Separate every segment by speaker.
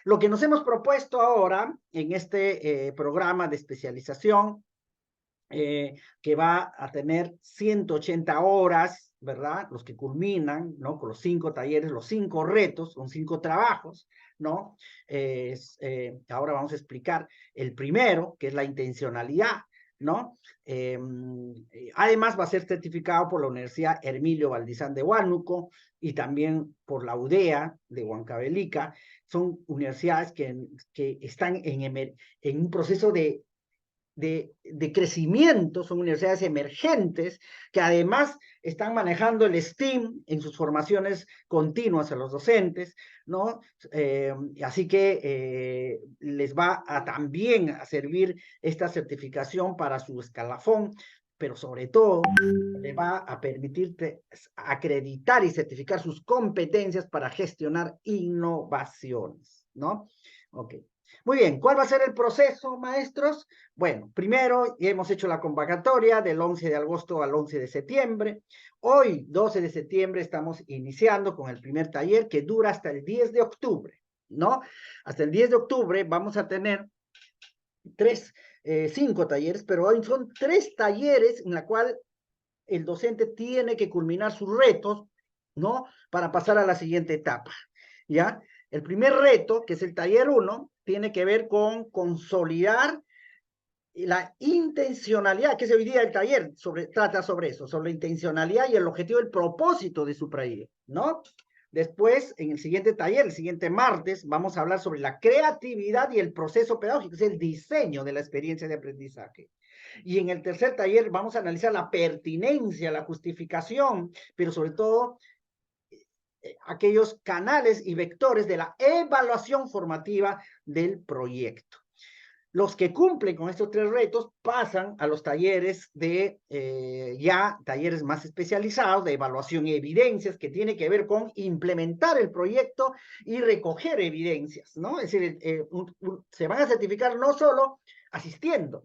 Speaker 1: Lo que nos hemos propuesto ahora en este programa de especialización, que va a tener 180 horas, ¿verdad? Los que culminan, ¿no? Con los 5 talleres, los 5 retos, con 5 trabajos, ¿no? Ahora vamos a explicar el primero, que es la intencionalidad, ¿no? Además va a ser certificado por la Universidad Hermilio Valdizán de Huánuco y también por la UDEA de Huancavelica. Son universidades que están en un proceso de crecimiento, son universidades emergentes que además están manejando el STEAM en sus formaciones continuas a los docentes, ¿no? Así que les va a también a servir esta certificación para su escalafón, pero sobre todo le va a permitirte acreditar y certificar sus competencias para gestionar innovaciones, ¿no? Ok. Muy bien, ¿cuál va a ser el proceso, maestros? Bueno, primero ya hemos hecho la convocatoria del 11 de agosto al 11 de septiembre. Hoy, 12 de septiembre, estamos iniciando con el primer taller que dura hasta el 10 de octubre, ¿no? Hasta el 10 de octubre vamos a tener 5 talleres, pero hoy son 3 talleres en la cual el docente tiene que culminar sus retos, ¿no? Para pasar a la siguiente etapa, ¿ya? El primer reto, que es el taller 1, tiene que ver con consolidar la intencionalidad, que es hoy día el taller, trata sobre eso, sobre la intencionalidad y el objetivo, el propósito de su proyecto, ¿no? Después, en el siguiente taller, el siguiente martes, vamos a hablar sobre la creatividad y el proceso pedagógico, es el diseño de la experiencia de aprendizaje. Y en el tercer taller vamos a analizar la pertinencia, la justificación, pero sobre todo aquellos canales y vectores de la evaluación formativa del proyecto. Los que cumplen con estos 3 retos pasan a los talleres talleres más especializados de evaluación y evidencias, que tiene que ver con implementar el proyecto y recoger evidencias, ¿no? Es decir, se van a certificar no solo asistiendo,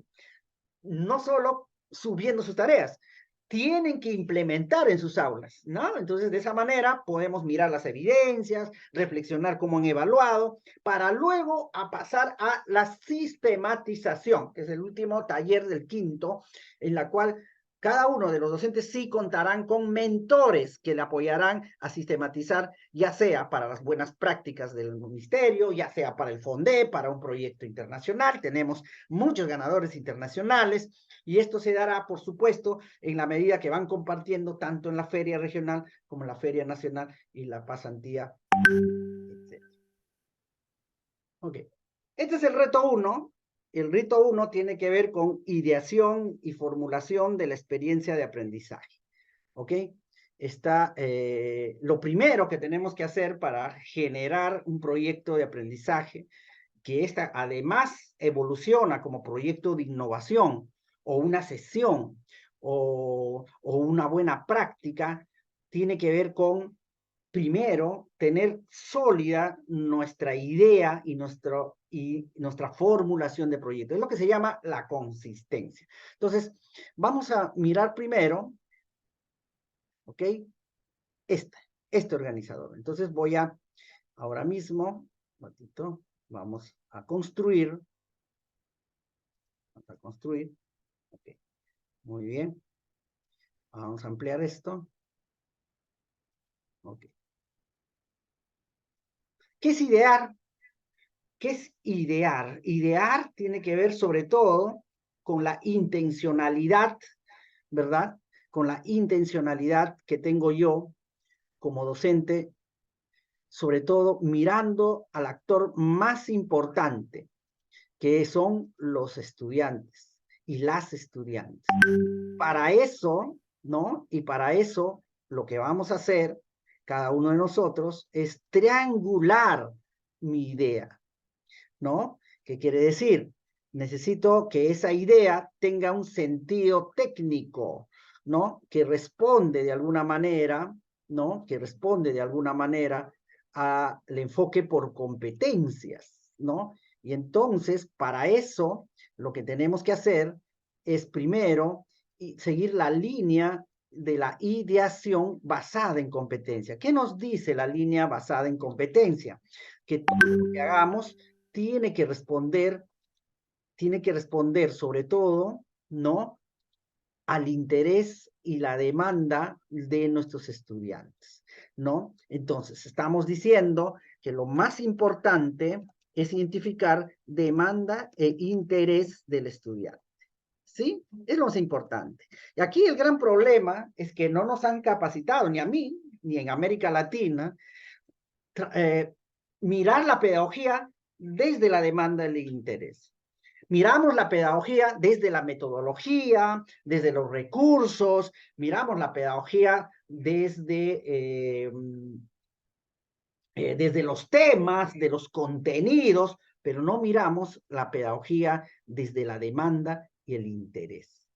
Speaker 1: no solo subiendo sus tareas, tienen que implementar en sus aulas, ¿no? Entonces, de esa manera podemos mirar las evidencias, reflexionar cómo han evaluado, para luego a pasar a la sistematización, que es el último taller del quinto, en la cual cada uno de los docentes sí contarán con mentores que le apoyarán a sistematizar, ya sea para las buenas prácticas del ministerio, ya sea para el FONDE, para un proyecto internacional. Tenemos muchos ganadores internacionales y esto se dará, por supuesto, en la medida que van compartiendo tanto en la feria regional como en la feria nacional y la pasantía, etc. Ok. Este es el reto 1. El reto 1 tiene que ver con ideación y formulación de la experiencia de aprendizaje. ¿Ok? Lo primero que tenemos que hacer para generar un proyecto de aprendizaje, que esta además evoluciona como proyecto de innovación o una sesión o una buena práctica, tiene que ver con, primero, tener sólida nuestra idea y nuestra formulación de proyecto. Es lo que se llama la consistencia. Entonces, vamos a mirar primero, ¿ok? Este, este organizador. Entonces ahora mismo, un ratito, vamos a construir. Ok, muy bien. Vamos a ampliar esto. Ok. ¿Qué es idear? ¿Qué es idear? Idear tiene que ver sobre todo con la intencionalidad, ¿verdad? Con la intencionalidad que tengo yo como docente, sobre todo mirando al actor más importante, que son los estudiantes y las estudiantes. Para eso, ¿no? Y para eso, lo que vamos a hacer, cada uno de nosotros, es triangular mi idea, ¿no? ¿Qué quiere decir? Necesito que esa idea tenga un sentido técnico, ¿no? Que responde de alguna manera, ¿no? Que responde de alguna manera al enfoque por competencias, ¿no? Y entonces, para eso, lo que tenemos que hacer es primero seguir la línea de la ideación basada en competencia. ¿Qué nos dice la línea basada en competencia? que todo lo que hagamos tiene que responder sobre todo, ¿no?, al interés y la demanda de nuestros estudiantes, ¿no? Entonces, estamos diciendo que lo más importante es identificar demanda e interés del estudiante, ¿sí? Es lo más importante. Y aquí el gran problema es que no nos han capacitado, ni a mí, ni en América Latina, mirar la pedagogía desde la demanda del interés. Miramos la pedagogía desde la metodología, desde los recursos, miramos la pedagogía desde los temas, de los contenidos, pero no miramos la pedagogía desde la demanda y el interés.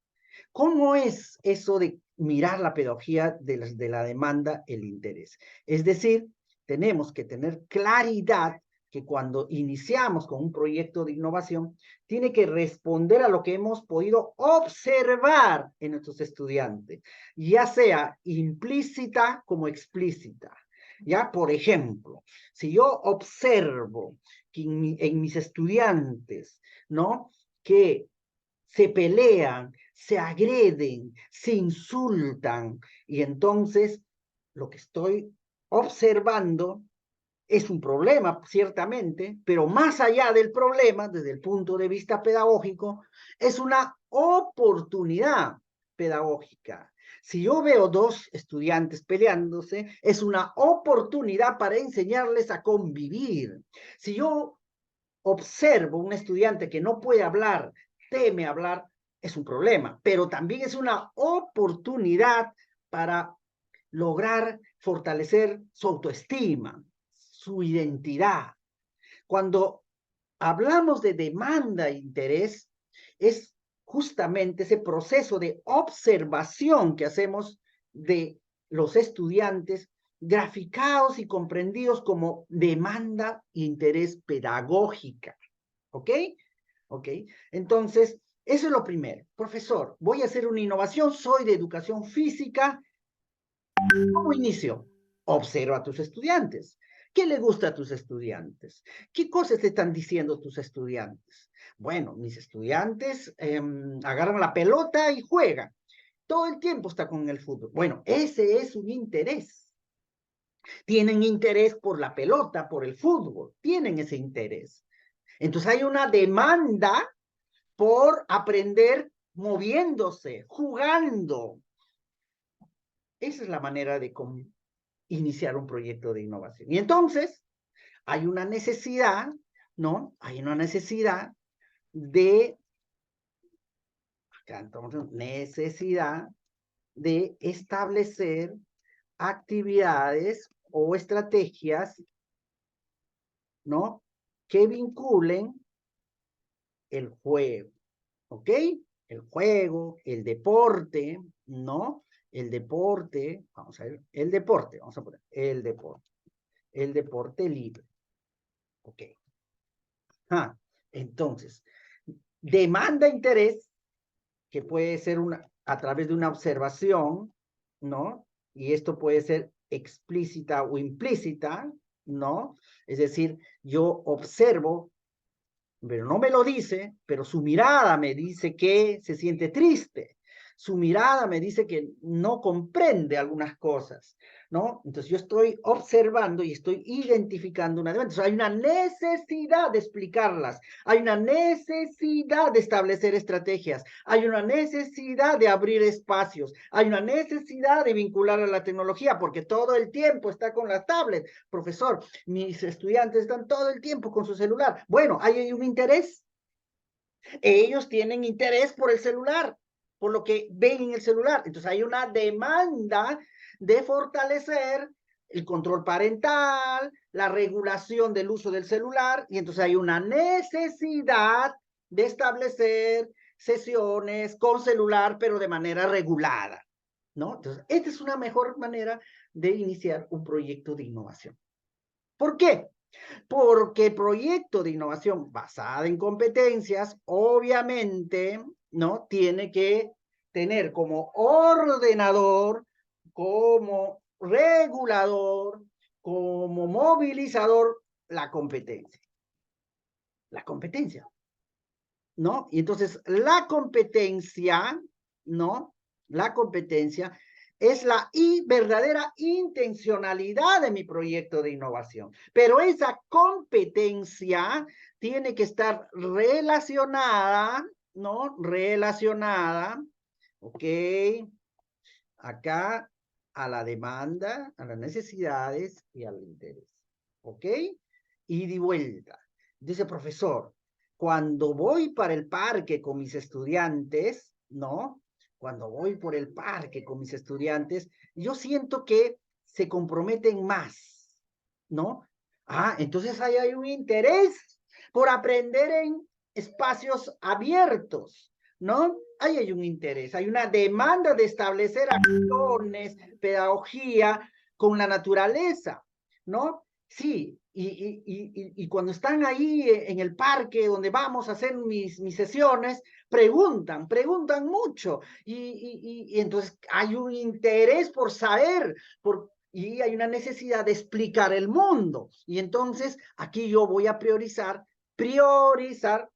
Speaker 1: ¿Cómo es eso de mirar la pedagogía de la demanda, el interés? Es decir, tenemos que tener claridad que cuando iniciamos con un proyecto de innovación, tiene que responder a lo que hemos podido observar en nuestros estudiantes, ya sea implícita como explícita. Ya, por ejemplo, si yo observo que en mis estudiantes, ¿no?, que se pelean, se agreden, se insultan, y entonces lo que estoy observando es un problema, ciertamente, pero más allá del problema, desde el punto de vista pedagógico, es una oportunidad pedagógica. Si yo veo dos estudiantes peleándose, es una oportunidad para enseñarles a convivir. Si yo observo un estudiante que no puede hablar, teme hablar, es un problema, pero también es una oportunidad para lograr fortalecer su autoestima, su identidad. Cuando hablamos de demanda e interés, es justamente ese proceso de observación que hacemos de los estudiantes, graficados y comprendidos como demanda e interés pedagógica. ¿Ok? ¿Ok? Entonces, eso es lo primero. Profesor, voy a hacer una innovación, soy de educación física. ¿Cómo inicio? Observa a tus estudiantes. ¿Qué le gusta a tus estudiantes? ¿Qué cosas te están diciendo tus estudiantes? Bueno, mis estudiantes agarran la pelota y juegan. Todo el tiempo está con el fútbol. Bueno, ese es un interés. Tienen interés por la pelota, por el fútbol. Tienen ese interés. Entonces hay una demanda por aprender moviéndose, jugando. Esa es la manera de iniciar un proyecto de innovación. Y entonces hay una necesidad, ¿no? Hay una necesidad de, acá entonces, necesidad de establecer actividades o estrategias, ¿no?, que vinculen el juego, ¿ok? El juego, el deporte, ¿no? El deporte, vamos a ver, el deporte, vamos a poner el deporte libre, ¿ok? Ah, entonces, demanda interés, que puede ser a través de una observación, ¿no? Y esto puede ser explícita o implícita, ¿no? Es decir, yo observo, pero no me lo dice, pero su mirada me dice que se siente triste. Su mirada me dice que no comprende algunas cosas, ¿no? Entonces yo estoy observando y estoy identificando una demanda. Entonces hay una necesidad de explicarlas, hay una necesidad de establecer estrategias, hay una necesidad de abrir espacios, hay una necesidad de vincular a la tecnología, porque todo el tiempo está con la tablet. Profesor, mis estudiantes están todo el tiempo con su celular. Bueno, hay un interés. Ellos tienen interés por el celular, por lo que ven en el celular. Entonces hay una demanda de fortalecer el control parental, la regulación del uso del celular, y entonces hay una necesidad de establecer sesiones con celular, pero de manera regulada, ¿no? Entonces, esta es una mejor manera de iniciar un proyecto de innovación. ¿Por qué? Porque el proyecto de innovación basada en competencias, obviamente, ¿no?, tiene que tener como ordenador, como regulador, como movilizador, la competencia. La competencia, ¿no? Y entonces la competencia, ¿no? La competencia es la verdadera intencionalidad de mi proyecto de innovación. Pero esa competencia tiene que estar relacionada, ¿no? Relacionada, ¿ok? Acá a la demanda, a las necesidades y al interés, ¿ok? Y de vuelta. Dice profesor, cuando voy para el parque con mis estudiantes, ¿no? Cuando voy por el parque con mis estudiantes, yo siento que se comprometen más, ¿no? Ah, entonces ahí hay un interés por aprender en espacios abiertos, ¿no? Ahí hay un interés, hay una demanda de establecer acciones, pedagogía con la naturaleza, ¿no? Sí, y cuando están ahí en el parque donde vamos a hacer mis sesiones, preguntan mucho y entonces hay un interés por saber, y hay una necesidad de explicar el mundo. Y entonces aquí yo voy a priorizar,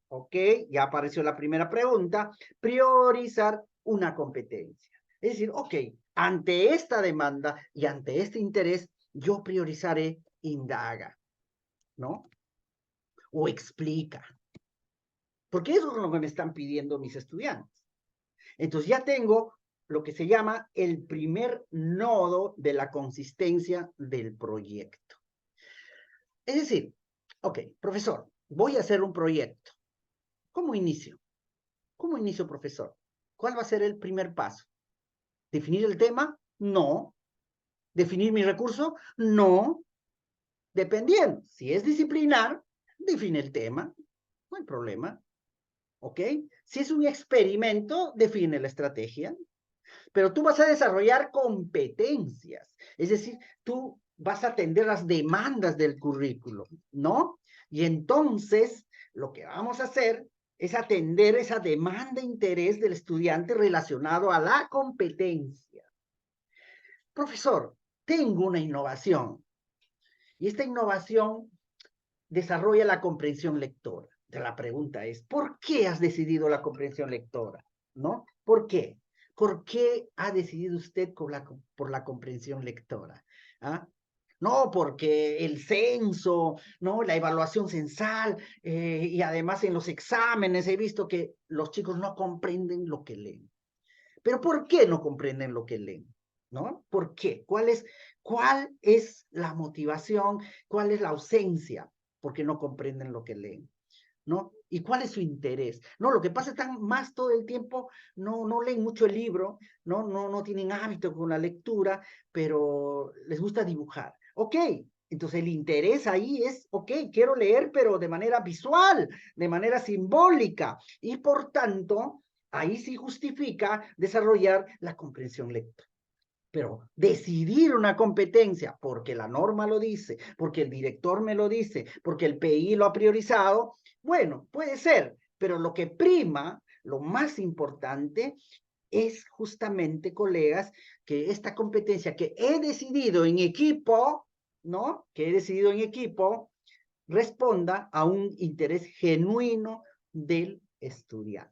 Speaker 1: ok, ya apareció la primera pregunta, priorizar una competencia. Es decir, ok, ante esta demanda y ante este interés, yo priorizaré indaga, ¿no? O explica. Porque eso es lo que me están pidiendo mis estudiantes. Entonces ya tengo lo que se llama el primer nodo de la consistencia del proyecto. Es decir, ok, profesor, voy a hacer un proyecto. ¿Cómo inicio? ¿Cómo inicio, profesor? ¿Cuál va a ser el primer paso? ¿Definir el tema? No. ¿Definir mi recurso? No. Dependiendo. Si es disciplinar, define el tema. No hay problema. ¿Ok? Si es un experimento, define la estrategia. Pero tú vas a desarrollar competencias. Es decir, tú vas a atender las demandas del currículo, ¿no? Y entonces, lo que vamos a hacer es atender esa demanda e interés del estudiante relacionado a la competencia. Profesor, tengo una innovación. Y esta innovación desarrolla la comprensión lectora. La pregunta es, ¿por qué has decidido la comprensión lectora? ¿No? ¿Por qué? ¿Por qué ha decidido usted por la comprensión lectora? ¿Ah? No, porque el censo, ¿no? La evaluación censal, y además en los exámenes he visto que los chicos no comprenden lo que leen. Pero ¿por qué no comprenden lo que leen? ¿No? ¿Por qué? ¿Cuál es la motivación? ¿Cuál es la ausencia? Porque no comprenden lo que leen, ¿no? ¿Y cuál es su interés? No, lo que pasa es que están más todo el tiempo, no leen mucho el libro, no tienen hábito con la lectura, pero les gusta dibujar. Ok, entonces el interés ahí es, ok, quiero leer, pero de manera visual, de manera simbólica, y por tanto, ahí sí justifica desarrollar la comprensión lectora. Pero decidir una competencia porque la norma lo dice, porque el director me lo dice, porque el PI lo ha priorizado, bueno, puede ser, pero lo que prima, lo más importante, es justamente, colegas, que esta competencia que he decidido en equipo, ¿no? Que he decidido en equipo, responda a un interés genuino del estudiante.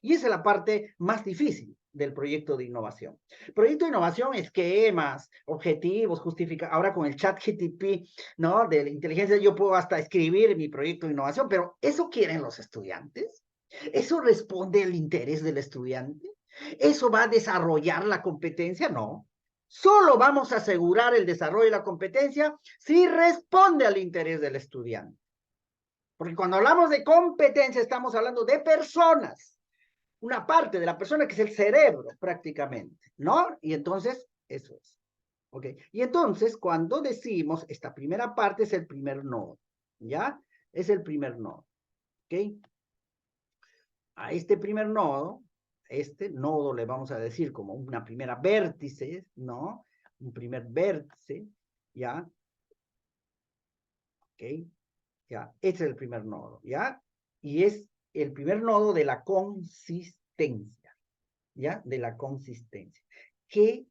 Speaker 1: Y esa es la parte más difícil del proyecto de innovación. Proyecto de innovación, esquemas, objetivos, justifica. Ahora con el chat GTP, ¿no? De la inteligencia, yo puedo hasta escribir mi proyecto de innovación, pero ¿eso quieren los estudiantes? ¿Eso responde al interés del estudiante? ¿Eso va a desarrollar la competencia? No. Solo vamos a asegurar el desarrollo de la competencia si responde al interés del estudiante. Porque cuando hablamos de competencia estamos hablando de personas, una parte de la persona que es el cerebro prácticamente, ¿no? Y entonces, eso es. ¿Ok? Y entonces, cuando decimos, esta primera parte es el primer nodo, ¿ya? Es el primer nodo, ¿ok? A este primer nodo, este nodo le vamos a decir como una primera vértice, ¿no? Un primer vértice, ¿ya? ¿Ok? ¿Ya? Este es el primer nodo, ¿ya? Y es el primer nodo de la consistencia, ¿ya? De la consistencia. ¿Qué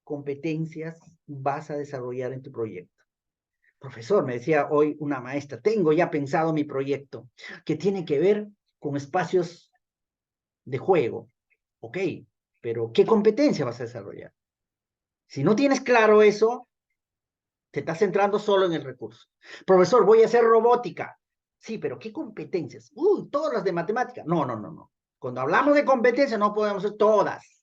Speaker 1: competencias vas a desarrollar en tu proyecto? Profesor, me decía hoy una maestra, tengo ya pensado mi proyecto que tiene que ver con espacios de juego. Ok, pero ¿qué competencia vas a desarrollar? Si no tienes claro eso, te estás centrando solo en el recurso. Profesor, voy a hacer robótica. Sí, pero ¿qué competencias? Todas las de matemática. No, no, no, no. Cuando hablamos de competencias no podemos hacer todas.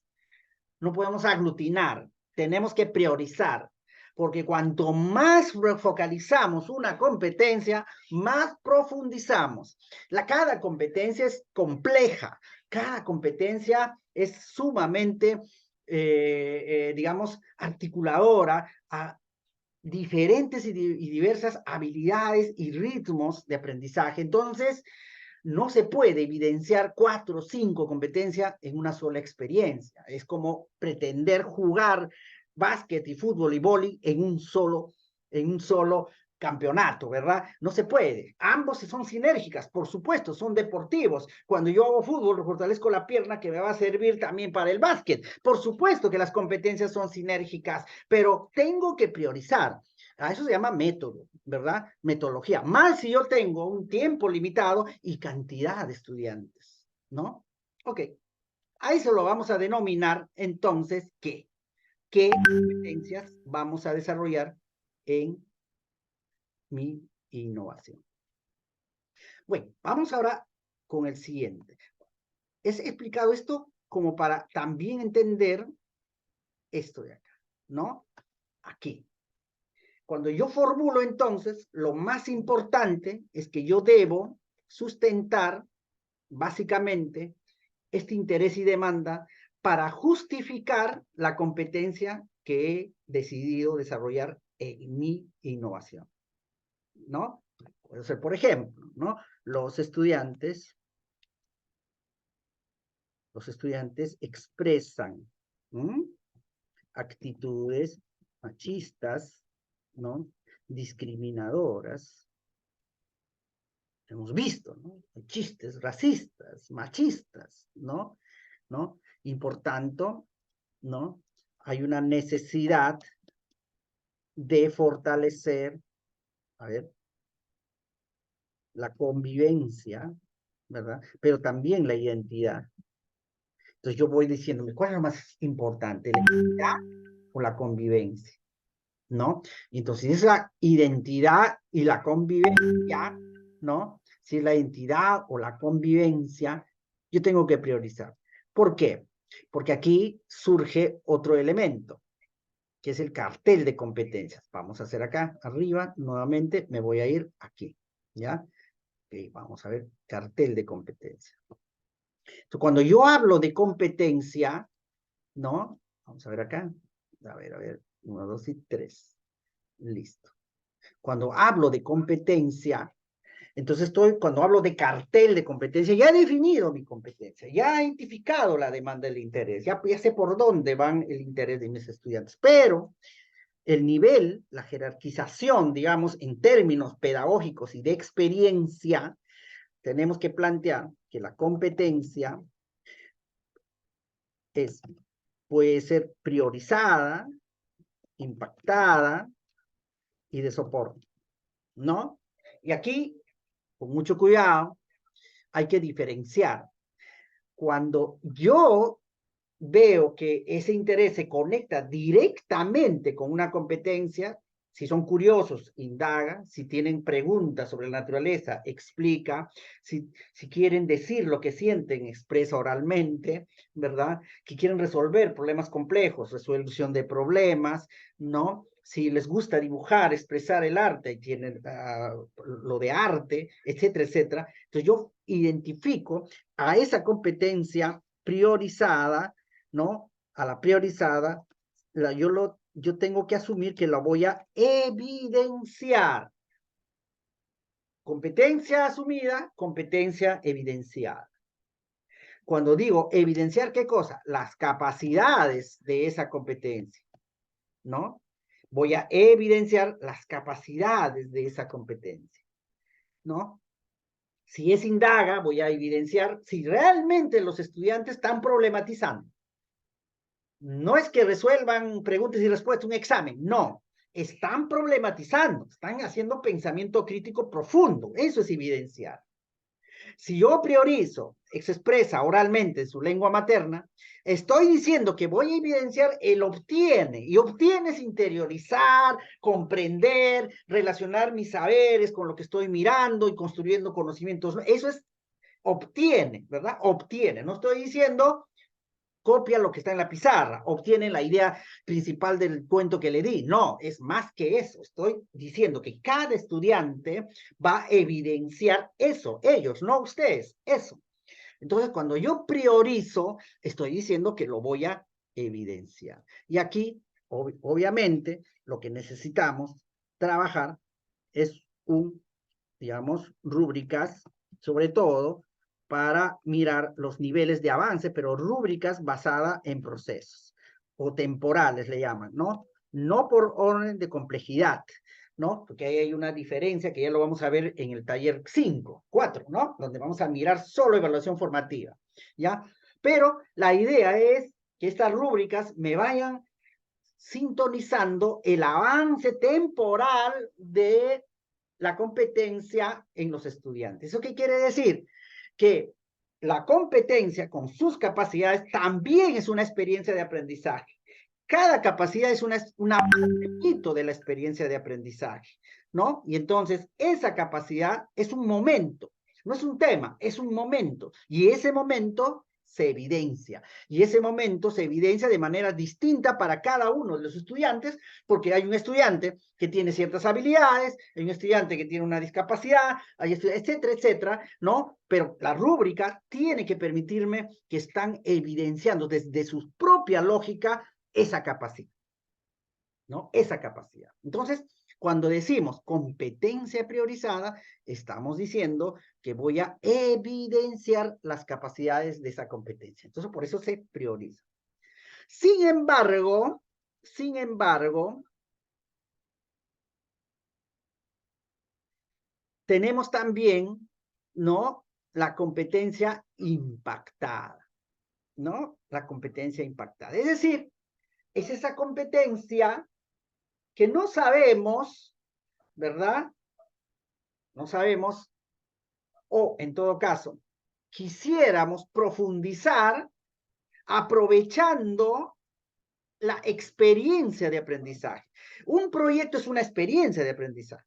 Speaker 1: No podemos aglutinar. Tenemos que priorizar. Porque cuanto más focalizamos una competencia, más profundizamos. Cada competencia es compleja. Cada competencia es sumamente, digamos, articuladora a diferentes y diversas habilidades y ritmos de aprendizaje. Entonces, no se puede evidenciar 4 o 5 competencias en una sola experiencia. Es como pretender jugar básquet y fútbol y vóley en un solo campeonato, ¿verdad? No se puede. Ambos son sinérgicas, por supuesto, son deportivos. Cuando yo hago fútbol, fortalezco la pierna que me va a servir también para el básquet. Por supuesto que las competencias son sinérgicas, pero tengo que priorizar. A eso se llama método, ¿verdad? Metodología. Más si yo tengo un tiempo limitado y cantidad de estudiantes, ¿no? Ok. A eso lo vamos a denominar entonces ¿qué competencias vamos a desarrollar en mi innovación? Bueno, vamos ahora con el siguiente. Es explicado esto como para también entender esto de acá, ¿no? Aquí. Cuando yo formulo entonces, lo más importante es que yo debo sustentar básicamente este interés y demanda para justificar la competencia que he decidido desarrollar en mi innovación, ¿no? Puede ser, por ejemplo, ¿no? Los estudiantes expresan actitudes machistas, ¿no? Discriminadoras. Hemos visto, ¿no? Chistes racistas, machistas, ¿no? ¿No? Y por tanto, ¿no? Hay una necesidad de fortalecer, a ver, la convivencia, ¿verdad? Pero también la identidad. Entonces yo voy diciéndome, ¿cuál es lo más importante? ¿La identidad o la convivencia? ¿No? Y entonces es la identidad y la convivencia, ¿no? Si es la identidad o la convivencia, yo tengo que priorizar. ¿Por qué? Porque aquí surge otro elemento, que es el cartel de competencias. Vamos a hacer acá arriba, nuevamente me voy a ir aquí, ¿ya? Okay, vamos a ver, cartel de competencias. Entonces, cuando yo hablo de competencia, ¿no? Vamos a ver acá, a ver, 1, 2 y 3. Listo. Cuando hablo de competencia, entonces cuando hablo de cartel de competencia, ya he definido mi competencia, ya he identificado la demanda del interés, ya sé por dónde van el interés de mis estudiantes, pero el nivel, la jerarquización, digamos, en términos pedagógicos y de experiencia, tenemos que plantear que la competencia puede ser priorizada, impactada y de soporte, ¿no? Y aquí, con mucho cuidado, hay que diferenciar. Cuando yo veo que ese interés se conecta directamente con una competencia, si son curiosos, indaga, si tienen preguntas sobre la naturaleza, explica, si quieren decir lo que sienten, expresa oralmente, ¿verdad? Que quieren resolver problemas complejos, resolución de problemas, ¿no? Si les gusta dibujar, expresar el arte, y tienen lo de arte, etcétera, etcétera. Entonces yo identifico a esa competencia priorizada, ¿no? A la priorizada, yo tengo que asumir que la voy a evidenciar. Competencia asumida, competencia evidenciada. Cuando digo evidenciar, ¿qué cosa? Las capacidades de esa competencia, ¿no? Voy a evidenciar las capacidades de esa competencia, ¿no? Si es indaga, voy a evidenciar si realmente los estudiantes están problematizando. No es que resuelvan preguntas y respuestas, un examen, no. están problematizando, están haciendo pensamiento crítico profundo. Eso es evidenciar. Si yo priorizo, se expresa oralmente en su lengua materna, estoy diciendo que voy a evidenciar el obtiene, y obtiene es interiorizar, comprender, relacionar mis saberes con lo que estoy mirando y construyendo conocimientos. Eso es obtiene, ¿verdad? Obtiene. No estoy diciendo copia lo que está en la pizarra, obtiene la idea principal del cuento que le di. No, es más que eso. Estoy diciendo que cada estudiante va a evidenciar eso, ellos, no ustedes, eso. Entonces, cuando yo priorizo, estoy diciendo que lo voy a evidenciar. Y aquí, obviamente, lo que necesitamos trabajar es digamos, rúbricas, sobre todo para mirar los niveles de avance, pero rúbricas basadas en procesos o temporales le llaman, ¿no? No por orden de complejidad, ¿no? Porque ahí hay una diferencia que ya lo vamos a ver en el taller 5, 4, ¿no? Donde vamos a mirar solo evaluación formativa, ¿ya? Pero la idea es que estas rúbricas me vayan sintonizando el avance temporal de la competencia en los estudiantes. ¿Eso qué quiere decir? Que la competencia con sus capacidades también es una experiencia de aprendizaje. Cada capacidad es un hito de la experiencia de aprendizaje, ¿no? Y entonces esa capacidad es un momento, no es un tema, es un momento. Y ese momento se evidencia. Y ese momento se evidencia de manera distinta para cada uno de los estudiantes, porque hay un estudiante que tiene ciertas habilidades, hay un estudiante que tiene una discapacidad, hay etcétera, etcétera, ¿no? Pero la rúbrica tiene que permitirme que están evidenciando desde su propia lógica esa capacidad, ¿no? Esa capacidad. Entonces, cuando decimos competencia priorizada, estamos diciendo que voy a evidenciar las capacidades de esa competencia. Entonces, por eso se prioriza. Sin embargo, tenemos también, ¿no? La competencia impactada, ¿no? La competencia impactada. Es decir, es esa competencia que no sabemos, ¿verdad? No sabemos, o en todo caso, quisiéramos profundizar aprovechando la experiencia de aprendizaje. Un proyecto es una experiencia de aprendizaje.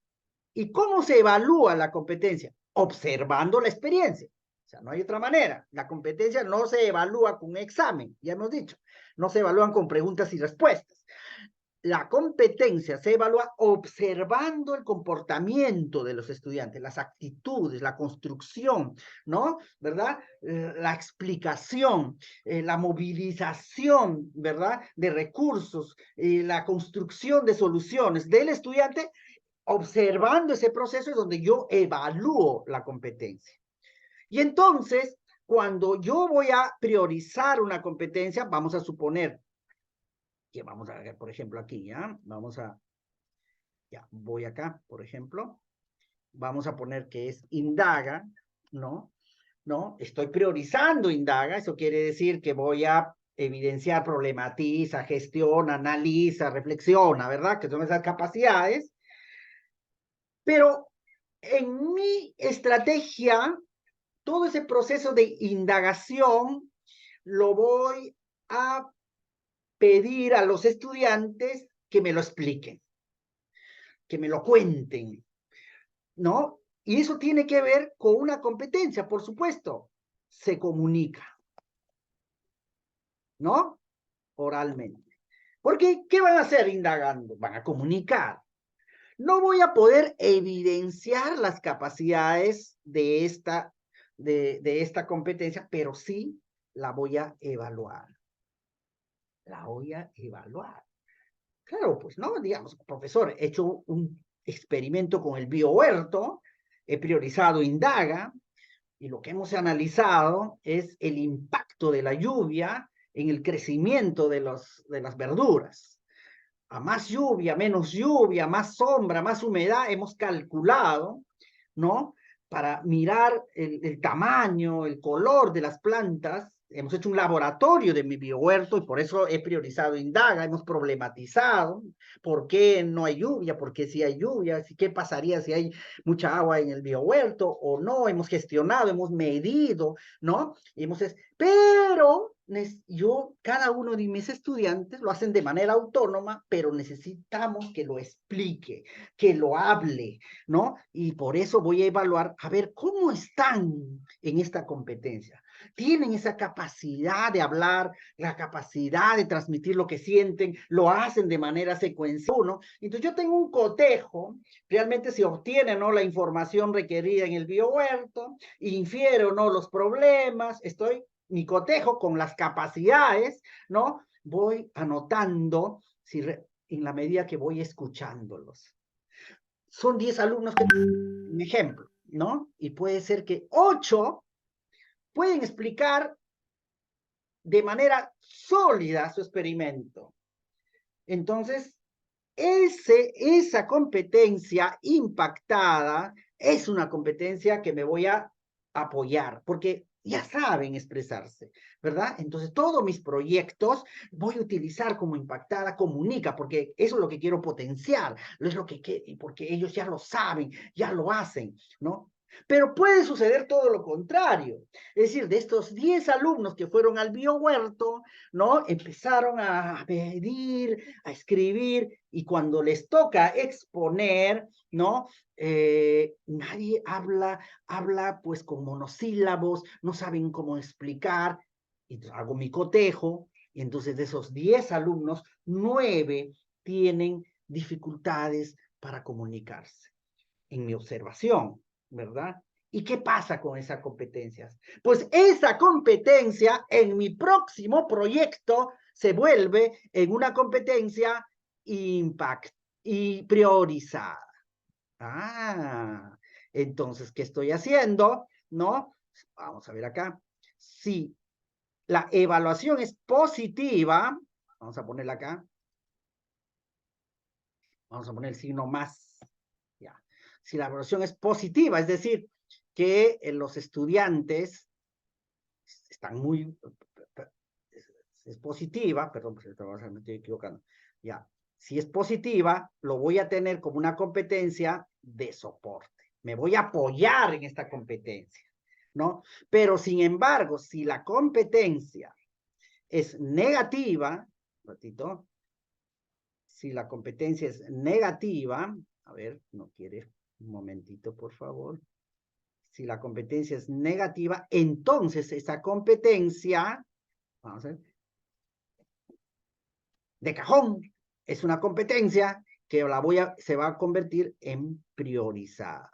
Speaker 1: ¿Y cómo se evalúa la competencia? Observando la experiencia. O sea, no hay otra manera. La competencia no se evalúa con un examen, ya hemos dicho. No se evalúan con preguntas y respuestas. La competencia se evalúa observando el comportamiento de los estudiantes, las actitudes, la construcción, ¿no? ¿Verdad? La explicación, la movilización, ¿verdad? De recursos, la construcción de soluciones del estudiante. Observando ese proceso es donde yo evalúo la competencia. Y entonces, cuando yo voy a priorizar una competencia, vamos a suponer que vamos a ver, por ejemplo, aquí, ¿ya? Ya, voy acá, por ejemplo, vamos a poner que es indaga, ¿no? ¿No? Estoy priorizando indaga, eso quiere decir que voy a evidenciar, problematiza, gestiona, analiza, reflexiona, ¿verdad? Que son esas capacidades. Pero en mi estrategia, todo ese proceso de indagación lo voy a pedir a los estudiantes que me lo expliquen, que me lo cuenten, ¿no? Y eso tiene que ver con una competencia, por supuesto. Se comunica, ¿no? Oralmente. Porque, ¿qué van a hacer indagando? Van a comunicar. No voy a poder evidenciar las capacidades de esta competencia, pero sí la voy a evaluar. La voy a evaluar. Claro, pues, ¿no? Digamos, profesor, he hecho un experimento con el biohuerto, he priorizado indaga, y lo que hemos analizado es el impacto de la lluvia en el crecimiento de las verduras. A más lluvia, más sombra, más humedad, hemos calculado, ¿no? Para mirar el tamaño, el color de las plantas, hemos hecho un laboratorio de mi biohuerto y por eso he priorizado Indaga, hemos problematizado por qué no hay lluvia, por qué sí hay lluvia, qué pasaría si hay mucha agua en el biohuerto o no, hemos gestionado, hemos medido, ¿no? Pero yo, cada uno de mis estudiantes lo hacen de manera autónoma, pero necesitamos que lo explique, que lo hable, ¿no? Y por eso voy a evaluar, a ver, ¿cómo están en esta competencia? ¿Tienen esa capacidad de hablar, la capacidad de transmitir lo que sienten? ¿Lo hacen de manera secuencial, ¿no? Entonces yo tengo un cotejo, realmente se obtiene, ¿no?, la información requerida en el biohuerto, infiere o no los problemas, mi cotejo con las capacidades, ¿no? Voy anotando en la medida que voy escuchándolos. Son 10 alumnos que, un ejemplo, ¿no? Y puede ser que 8 pueden explicar de manera sólida su experimento. Entonces, esa competencia impactada es una competencia que me voy a apoyar, porque ya saben expresarse, ¿verdad? Entonces, todos mis proyectos voy a utilizar como impactada, comunica, porque eso es lo que quiero potenciar, es lo que porque ellos ya lo saben, ya lo hacen, ¿no? Pero puede suceder todo lo contrario. Es decir, de estos 10 alumnos que fueron al biohuerto, ¿no? Empezaron a medir, a escribir, y cuando les toca exponer, ¿no? Nadie habla pues con monosílabos, no saben cómo explicar, entonces hago mi cotejo, y entonces de esos 10 alumnos, 9 tienen dificultades para comunicarse, en mi observación, ¿verdad? ¿Y qué pasa con esas competencias? Pues esa competencia en mi próximo proyecto se vuelve en una competencia y priorizada. Entonces, ¿qué estoy haciendo? ¿No? Vamos a ver acá. Si la evaluación es positiva, vamos a ponerla acá. Vamos a poner el signo más. Ya. Si la evaluación es positiva, es decir, que los estudiantes están muy, es positiva, perdón, me estoy equivocando, ya, si es positiva, lo voy a tener como una competencia de soporte, me voy a apoyar en esta competencia, ¿no? Pero sin embargo, si la competencia es negativa, un ratito, si la competencia es negativa, a ver, no quiere, un momentito, por favor. Si la competencia es negativa, entonces esa competencia, vamos a ver, de cajón, es una competencia que se va a convertir en priorizada,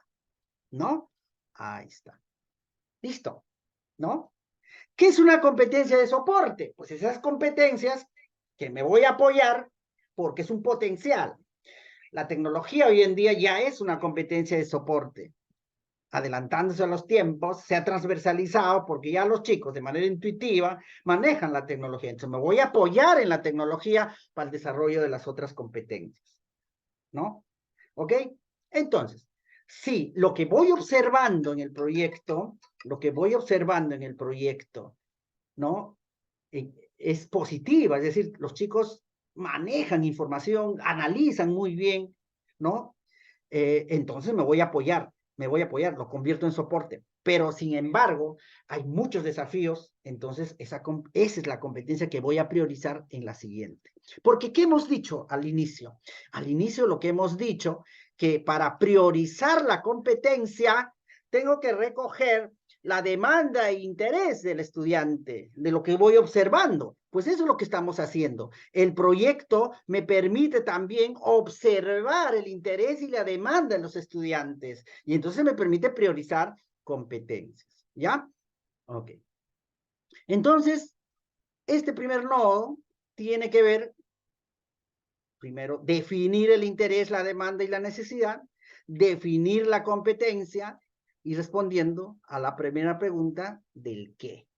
Speaker 1: ¿no? Ahí está. Listo, ¿no? ¿Qué es una competencia de soporte? Pues esas competencias que me voy a apoyar porque es un potencial. La tecnología hoy en día ya es una competencia de soporte. Adelantándose a los tiempos, se ha transversalizado porque ya los chicos de manera intuitiva manejan la tecnología. Entonces me voy a apoyar en la tecnología para el desarrollo de las otras competencias, ¿no? ¿Ok? Entonces, sí, lo que voy observando en el proyecto, ¿no? Es positiva, es decir, los chicos manejan información, analizan muy bien, ¿no? Entonces me voy a apoyar, lo convierto en soporte. Pero sin embargo, hay muchos desafíos, entonces esa es la competencia que voy a priorizar en la siguiente. Porque, ¿qué hemos dicho al inicio? Al inicio lo que hemos dicho, que para priorizar la competencia, tengo que recoger la demanda e interés del estudiante, de lo que voy observando. Pues eso es lo que estamos haciendo. El proyecto me permite también observar el interés y la demanda de los estudiantes. Y entonces me permite priorizar competencias. ¿Ya? Ok. Entonces, este primer nodo tiene que ver, primero, definir el interés, la demanda y la necesidad, definir la competencia y respondiendo a la primera pregunta del qué.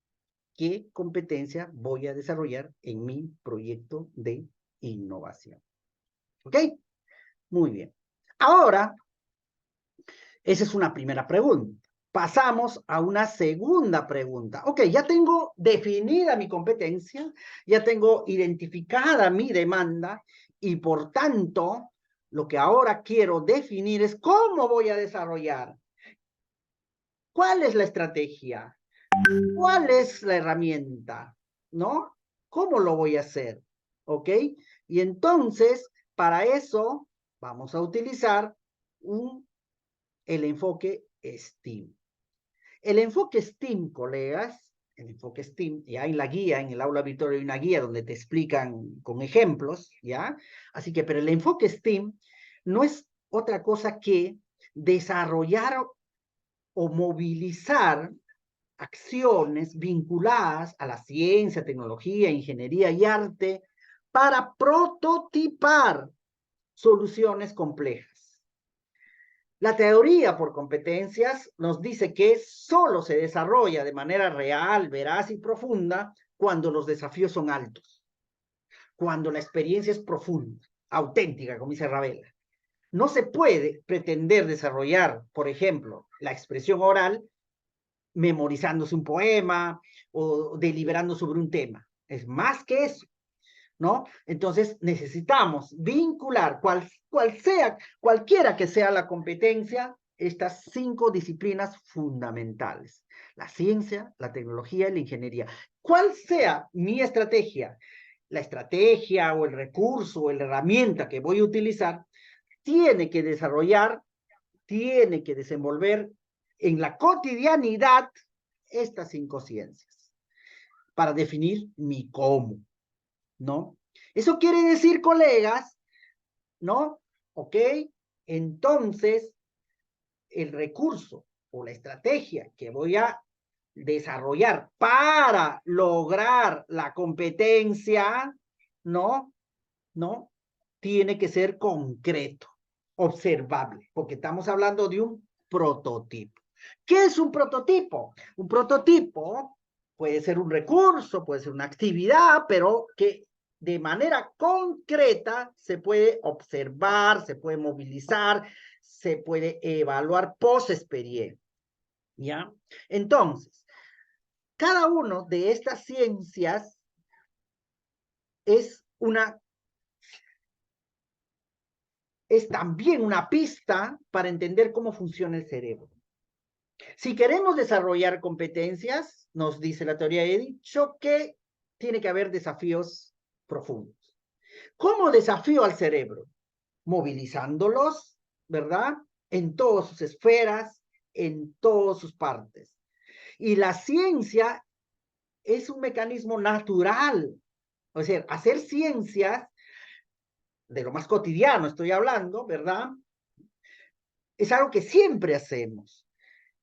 Speaker 1: ¿Qué competencia voy a desarrollar en mi proyecto de innovación? ¿Ok? Muy bien. Ahora, esa es una primera pregunta. pasamos a una segunda pregunta. Ok, ya tengo definida mi competencia, ya tengo identificada mi demanda y por tanto, lo que ahora quiero definir es cómo voy a desarrollar. ¿Cuál es la estrategia? ¿Cuál es la herramienta? ¿No? ¿Cómo lo voy a hacer? ¿Ok? Y entonces, para eso, vamos a utilizar el enfoque STEAM. El enfoque STEAM, colegas, el enfoque STEAM, ya en la guía, en el aula virtual hay una guía donde te explican con ejemplos, ¿ya? Así que, pero el enfoque STEAM no es otra cosa que desarrollar o movilizar acciones vinculadas a la ciencia, tecnología, ingeniería y arte para prototipar soluciones complejas. La teoría por competencias nos dice que solo se desarrolla de manera real, veraz y profunda cuando los desafíos son altos, cuando la experiencia es profunda, auténtica, como dice Ravela. No se puede pretender desarrollar, por ejemplo, la expresión oral memorizándose un poema o deliberando sobre un tema. Es más que eso, ¿no? Entonces necesitamos vincular cualquiera que sea la competencia, estas 5 disciplinas fundamentales: la ciencia, la tecnología y la ingeniería. ¿Cuál sea mi estrategia? La estrategia o el recurso o la herramienta que voy a utilizar tiene que desarrollar, tiene que desenvolver en la cotidianidad estas 5 ciencias para definir mi cómo, ¿no? Eso quiere decir, colegas, ¿no? ¿Ok? Entonces, el recurso o la estrategia que voy a desarrollar para lograr la competencia, ¿no? ¿No? Tiene que ser concreto, observable, porque estamos hablando de un prototipo. ¿Qué es un prototipo? Un prototipo puede ser un recurso, puede ser una actividad, pero que de manera concreta se puede observar, se puede movilizar, se puede evaluar post experiencia. ¿Ya? Entonces, cada uno de estas ciencias es también una pista para entender cómo funciona el cerebro. Si queremos desarrollar competencias, nos dice la teoría de dicho que tiene que haber desafíos profundos. ¿Cómo desafío al cerebro? Movilizándolos, ¿verdad? En todas sus esferas, en todas sus partes. Y la ciencia es un mecanismo natural. O sea, hacer ciencias, de lo más cotidiano estoy hablando, ¿verdad? Es algo que siempre hacemos.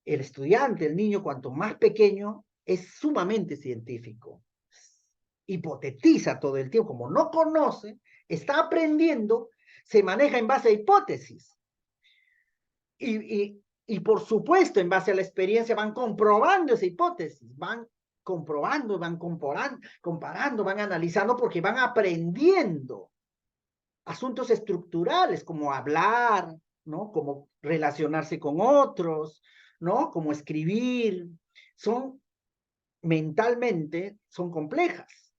Speaker 1: El estudiante, el niño, cuanto más pequeño, es sumamente científico. Hipotetiza todo el tiempo, como no conoce, está aprendiendo, se maneja en base a hipótesis. Y por supuesto, en base a la experiencia van comprobando esa hipótesis, van comprobando, van comparando, van analizando porque van aprendiendo asuntos estructurales como hablar, ¿no? Como relacionarse con otros, ¿no? Como escribir. Son mentalmente, son complejas.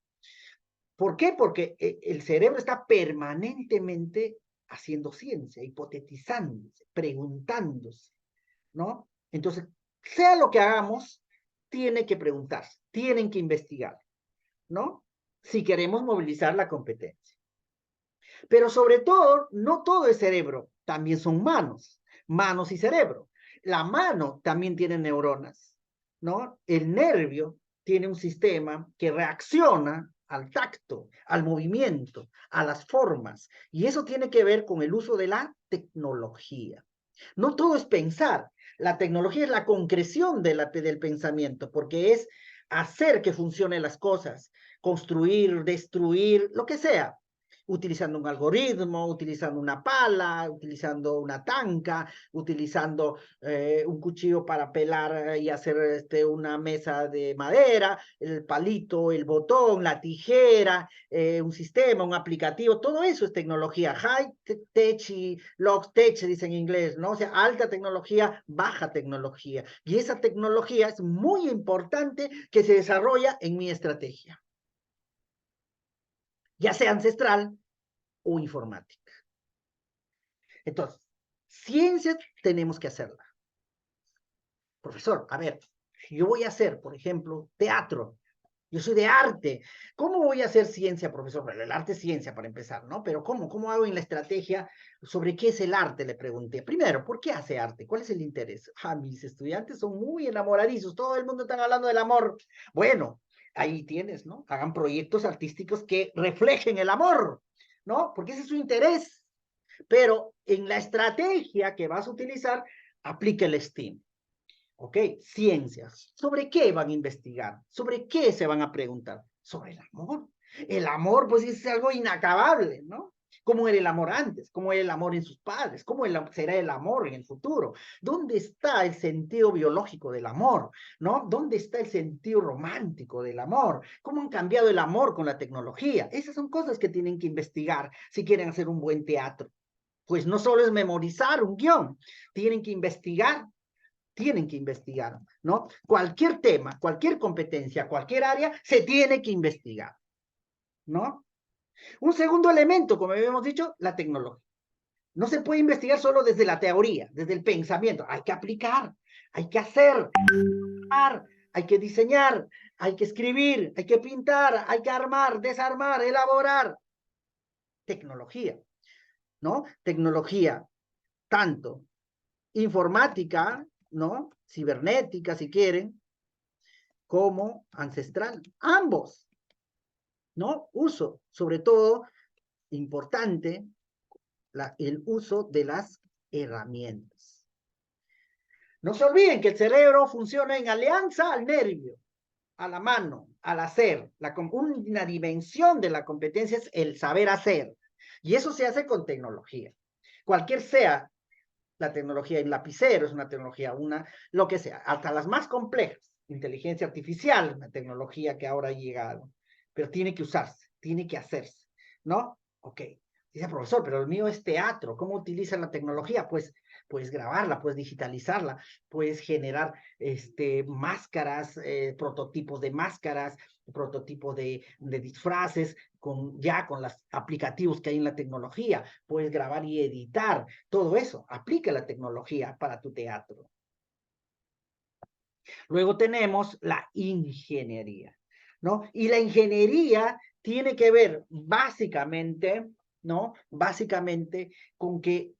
Speaker 1: ¿Por qué? Porque el cerebro está permanentemente haciendo ciencia, hipotetizándose, preguntándose, ¿no? Entonces, sea lo que hagamos, tiene que preguntarse, tienen que investigar, ¿no? Si queremos movilizar la competencia. Pero sobre todo, no todo es cerebro, también son manos y cerebro. La mano también tiene neuronas, ¿no? El nervio tiene un sistema que reacciona al tacto, al movimiento, a las formas, y eso tiene que ver con el uso de la tecnología. No todo es pensar, la tecnología es la concreción del pensamiento, porque es hacer que funcionen las cosas, construir, destruir, lo que sea, utilizando un algoritmo, utilizando una pala, utilizando una tanca, utilizando un cuchillo para pelar y hacer una mesa de madera, el palito, el botón, la tijera, un sistema, un aplicativo, todo eso es tecnología, high tech y low tech, se dice en inglés, ¿no? O sea, alta tecnología, baja tecnología. Y esa tecnología es muy importante que se desarrolla en mi estrategia, ya sea ancestral o informática. Entonces, ciencias tenemos que hacerla. Profesor, a ver, si yo voy a hacer, por ejemplo, teatro, yo soy de arte. ¿Cómo voy a hacer ciencia, profesor? Bueno, el arte es ciencia para empezar, ¿no? Pero ¿cómo? ¿Cómo hago en la estrategia sobre qué es el arte? Le pregunté. Primero, ¿por qué hace arte? ¿Cuál es el interés? Ah, mis estudiantes son muy enamoradizos. Todo el mundo está hablando del amor. Bueno, ahí tienes, ¿no? Hagan proyectos artísticos que reflejen el amor, ¿no? Porque ese es su interés. Pero en la estrategia que vas a utilizar, aplica el STEAM. ¿Ok? Ciencias. ¿Sobre qué van a investigar? ¿Sobre qué se van a preguntar? Sobre el amor. El amor, pues, es algo inacabable, ¿no? ¿Cómo era el amor antes? ¿Cómo era el amor en sus padres? ¿Cómo será el amor en el futuro? ¿Dónde está el sentido biológico del amor? ¿No? ¿Dónde está el sentido romántico del amor? ¿Cómo han cambiado el amor con la tecnología? Esas son cosas que tienen que investigar si quieren hacer un buen teatro. Pues no solo es memorizar un guión, tienen que investigar, ¿no? Cualquier tema, cualquier competencia, cualquier área, se tiene que investigar, ¿no? Un segundo elemento, como habíamos dicho, la tecnología. No se puede investigar solo desde la teoría, desde el pensamiento. Hay que aplicar, hay que hacer, hay que diseñar, hay que escribir, hay que pintar, hay que armar, desarmar, elaborar. Tecnología, ¿no? Tecnología, tanto informática, ¿no? Cibernética, si quieren, como ancestral. Ambos, ¿no? Uso, sobre todo, importante, el uso de las herramientas. No se olviden que el cerebro funciona en alianza al nervio, a la mano, al hacer. Una dimensión de la competencia es el saber hacer. Y eso se hace con tecnología. Cualquier sea la tecnología, el lapicero es una tecnología, lo que sea, hasta las más complejas. Inteligencia artificial, una tecnología que ahora ha llegado, pero tiene que usarse, tiene que hacerse, ¿no? Ok. Dice, profesor, pero el mío es teatro, ¿cómo utilizan la tecnología? Pues puedes grabarla, puedes digitalizarla, puedes generar máscaras, prototipos de máscaras, prototipos de disfraces, ya con los aplicativos que hay en la tecnología, puedes grabar y editar, todo eso, aplica la tecnología para tu teatro. Luego tenemos la ingeniería, ¿no? Y la ingeniería tiene que ver básicamente, ¿no? Básicamente con que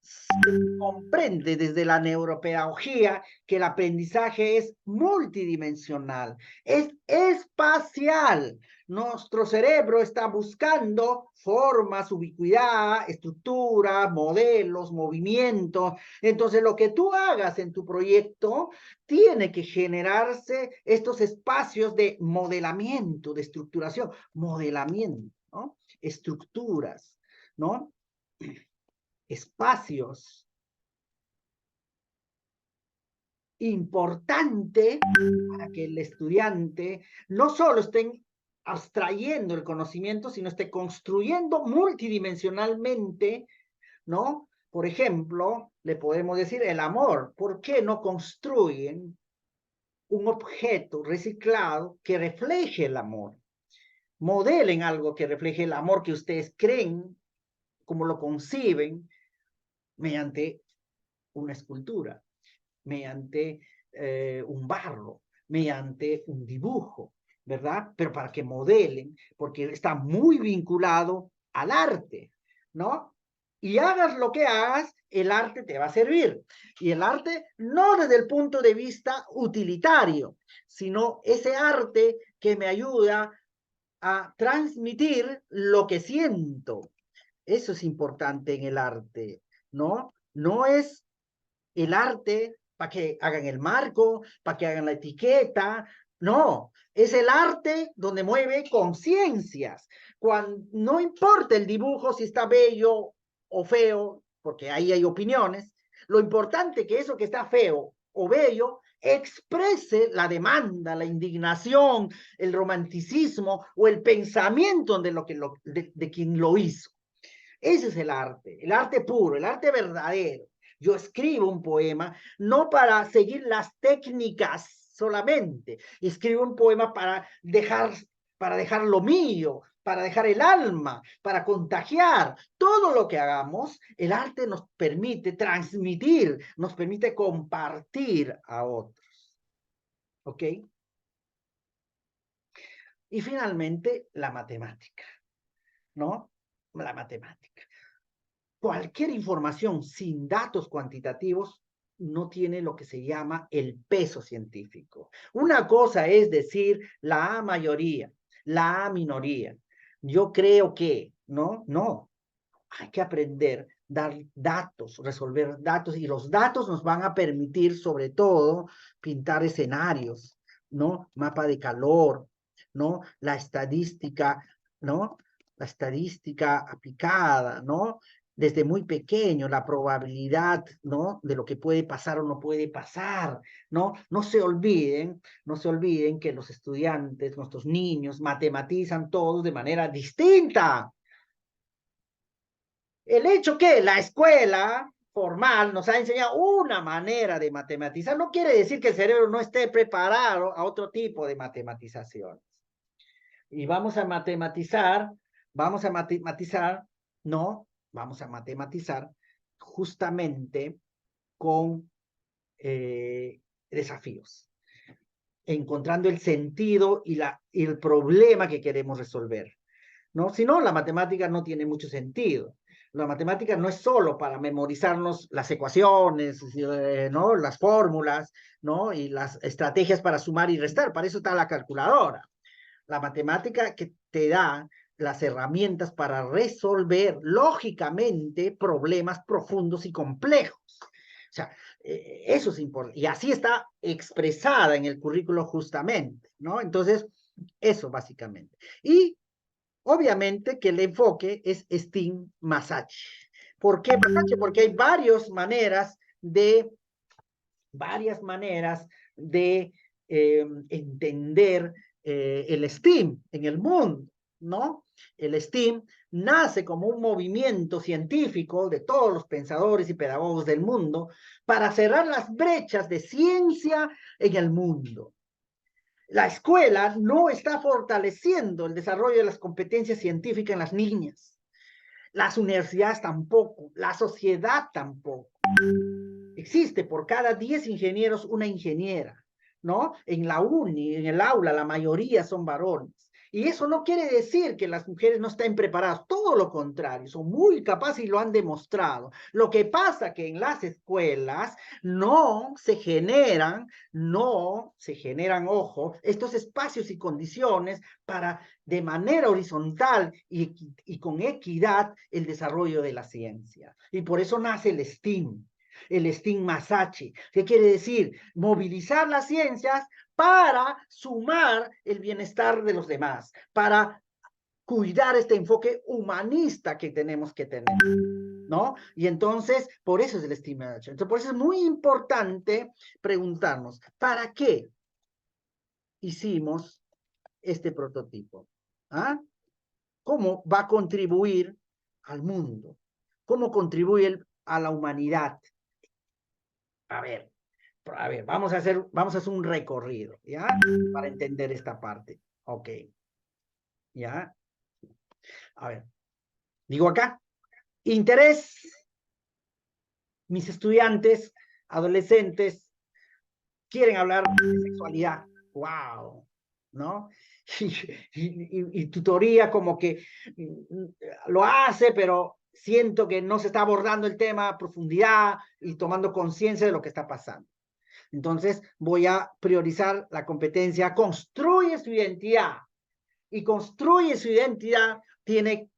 Speaker 1: se comprende desde la neuropedagogía que el aprendizaje es multidimensional, es espacial. Nuestro cerebro está buscando formas, ubicuidad, estructura, modelos, movimientos. Entonces, lo que tú hagas en tu proyecto tiene que generarse estos espacios de modelamiento, de estructuración, modelamiento, ¿no? Estructuras, ¿no? Espacios importante para que el estudiante no solo esté abstrayendo el conocimiento, sino esté construyendo multidimensionalmente, ¿no? Por ejemplo, le podemos decir el amor. ¿Por qué no construyen un objeto reciclado que refleje el amor? Modelen algo que refleje el amor que ustedes creen, como lo conciben, mediante una escultura, mediante un barro, mediante un dibujo, ¿verdad? Pero para que modelen, porque está muy vinculado al arte, ¿no? Y hagas lo que hagas, el arte te va a servir. Y el arte no desde el punto de vista utilitario, sino ese arte que me ayuda a transmitir lo que siento. Eso es importante en el arte, ¿no? No es el arte para que hagan el marco, para que hagan la etiqueta, No, es el arte donde mueve conciencias. No importa el dibujo, si está bello o feo, porque ahí hay opiniones, lo importante es que eso que está feo o bello exprese la demanda, la indignación, el romanticismo o el pensamiento de quien lo hizo. Ese es el arte puro, el arte verdadero. Yo escribo un poema no para seguir las técnicas solamente, escribo un poema para dejar lo mío, para dejar el alma, para contagiar. Todo lo que hagamos, el arte nos permite transmitir, nos permite compartir a otros. ¿Ok? Y finalmente, la matemática, ¿no? La matemática. Cualquier información sin datos cuantitativos no tiene lo que se llama el peso científico. Una cosa es decir la mayoría, la minoría. Yo creo que, no, hay que aprender, dar datos, resolver datos, y los datos nos van a permitir, sobre todo, pintar escenarios, ¿no? Mapa de calor, ¿no? La estadística, ¿no? La estadística aplicada, ¿no? Desde muy pequeño, la probabilidad, ¿no? De lo que puede pasar o no puede pasar, ¿no? No se olviden que los estudiantes, nuestros niños, matematizan todos de manera distinta. El hecho que la escuela formal nos ha enseñado una manera de matematizar no quiere decir que el cerebro no esté preparado a otro tipo de matematizaciones. Y vamos a matematizar, no, vamos a matematizar justamente con desafíos, encontrando el sentido y el problema que queremos resolver, ¿no? Si no, la matemática no tiene mucho sentido. La matemática no es solo para memorizarnos las ecuaciones, ¿no? Las fórmulas, ¿no? Y las estrategias para sumar y restar. Para eso está la calculadora. La matemática que te da las herramientas para resolver lógicamente problemas profundos y complejos. O sea, eso es importante. Y así está expresada en el currículo justamente, ¿no? Entonces, eso básicamente. Y obviamente que el enfoque es STEAM-Masachi. ¿Por qué Masachi? Porque hay varias maneras de entender el STEAM en el mundo, ¿no? El STEAM nace como un movimiento científico de todos los pensadores y pedagogos del mundo para cerrar las brechas de ciencia en el mundo. La escuela no está fortaleciendo el desarrollo de las competencias científicas en las niñas. Las universidades tampoco, la sociedad tampoco. Existe por cada 10 ingenieros una ingeniera, ¿no? En en el aula, la mayoría son varones. Y eso no quiere decir que las mujeres no estén preparadas, todo lo contrario, son muy capaces y lo han demostrado. Lo que pasa que en las escuelas no se generan, ojo, estos espacios y condiciones para de manera horizontal y con equidad el desarrollo de la ciencia. Y por eso nace el STEAM. El STEAM-Masachi. ¿Qué quiere decir? Movilizar las ciencias para sumar el bienestar de los demás, para cuidar este enfoque humanista que tenemos que tener, ¿no? Y entonces, por eso es el STEAM-Masachi. Entonces, por eso es muy importante preguntarnos, ¿para qué hicimos este prototipo? ¿Ah? ¿Cómo va a contribuir al mundo? ¿Cómo contribuye a la humanidad? A ver, vamos a hacer un recorrido, ¿ya? Para entender esta parte. Ok, ¿ya? A ver, digo acá, interés, mis estudiantes, adolescentes, quieren hablar de sexualidad. ¡Wow! ¿No? Y tutoría como que lo hace, pero siento que no se está abordando el tema a profundidad y tomando conciencia de lo que está pasando. Entonces voy a priorizar la competencia, construye su identidad y construye su identidad, tiene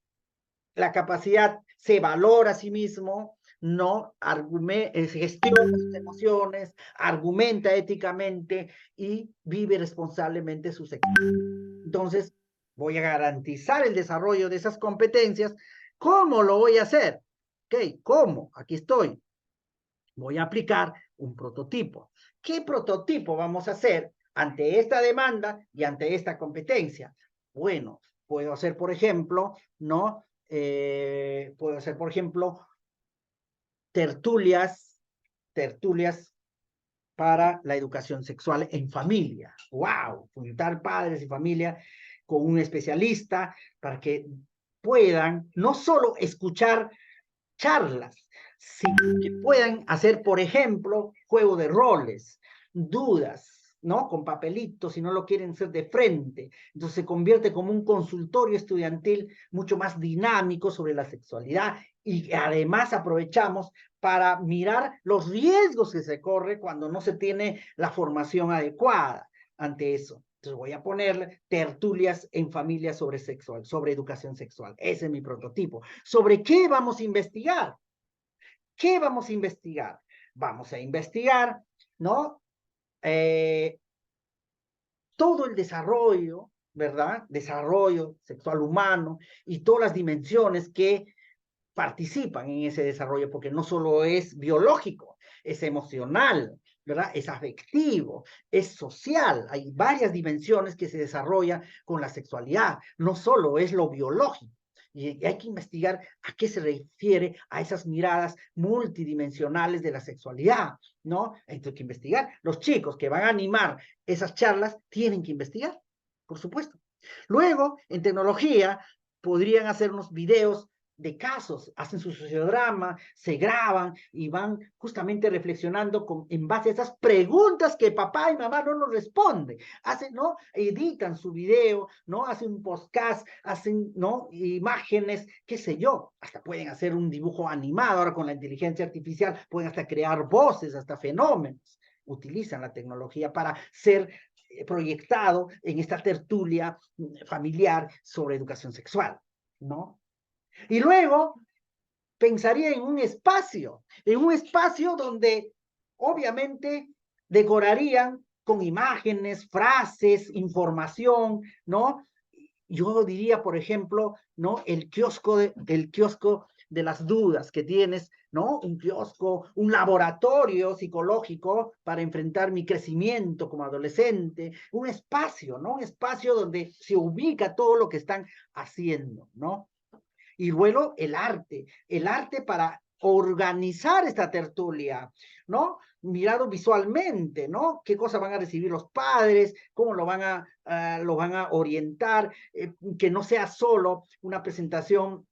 Speaker 1: la capacidad, se valora a sí mismo, no gestiona sus emociones, argumenta éticamente y vive responsablemente sus acciones. Entonces, voy a garantizar el desarrollo de esas competencias. ¿Cómo lo voy a hacer? Ok, ¿cómo? Aquí estoy. Voy a aplicar un prototipo. ¿Qué prototipo vamos a hacer ante esta demanda y ante esta competencia? Bueno, puedo hacer, por ejemplo, ¿no? Puedo hacer, por ejemplo, tertulias para la educación sexual en familia. ¡Wow! Juntar padres y familia con un especialista para que puedan no solo escuchar charlas, sino que puedan hacer, por ejemplo, juego de roles, dudas, ¿no? Con papelitos, si no lo quieren hacer de frente. Entonces se convierte como un consultorio estudiantil mucho más dinámico sobre la sexualidad y además aprovechamos para mirar los riesgos que se corre cuando no se tiene la formación adecuada ante eso. Entonces voy a poner tertulias en familia sobre educación sexual. Ese es mi prototipo. ¿Sobre qué vamos a investigar? ¿Qué vamos a investigar? Vamos a investigar, ¿no? Todo el desarrollo, ¿verdad? Desarrollo sexual humano y todas las dimensiones que participan en ese desarrollo, porque no solo es biológico, es emocional, ¿verdad? Es afectivo, es social. Hay varias dimensiones que se desarrollan con la sexualidad, no solo es lo biológico. Y hay que investigar a qué se refiere a esas miradas multidimensionales de la sexualidad, ¿no? Hay que investigar. Los chicos que van a animar esas charlas tienen que investigar, por supuesto. Luego, en tecnología, podrían hacer unos videos de casos, hacen su sociodrama, se graban y van justamente reflexionando en base a esas preguntas que papá y mamá no nos responden. Hacen, ¿no? Editan su video, ¿no? Hacen un podcast, hacen, ¿no? Imágenes, qué sé yo. Hasta pueden hacer un dibujo animado ahora con la inteligencia artificial, pueden hasta crear voces, hasta fenómenos. Utilizan la tecnología para ser proyectado en esta tertulia familiar sobre educación sexual, ¿no? Y luego pensaría en un espacio donde obviamente decorarían con imágenes, frases, información, ¿no? Yo diría, por ejemplo, ¿no? El kiosco de las dudas que tienes, ¿no? Un kiosco, un laboratorio psicológico para enfrentar mi crecimiento como adolescente, un espacio, ¿no? Un espacio donde se ubica todo lo que están haciendo, ¿no? Y luego el arte para organizar esta tertulia, ¿no? Mirado visualmente, ¿no? ¿Qué cosas van a recibir los padres? ¿Cómo lo van a orientar? Que no sea solo una presentación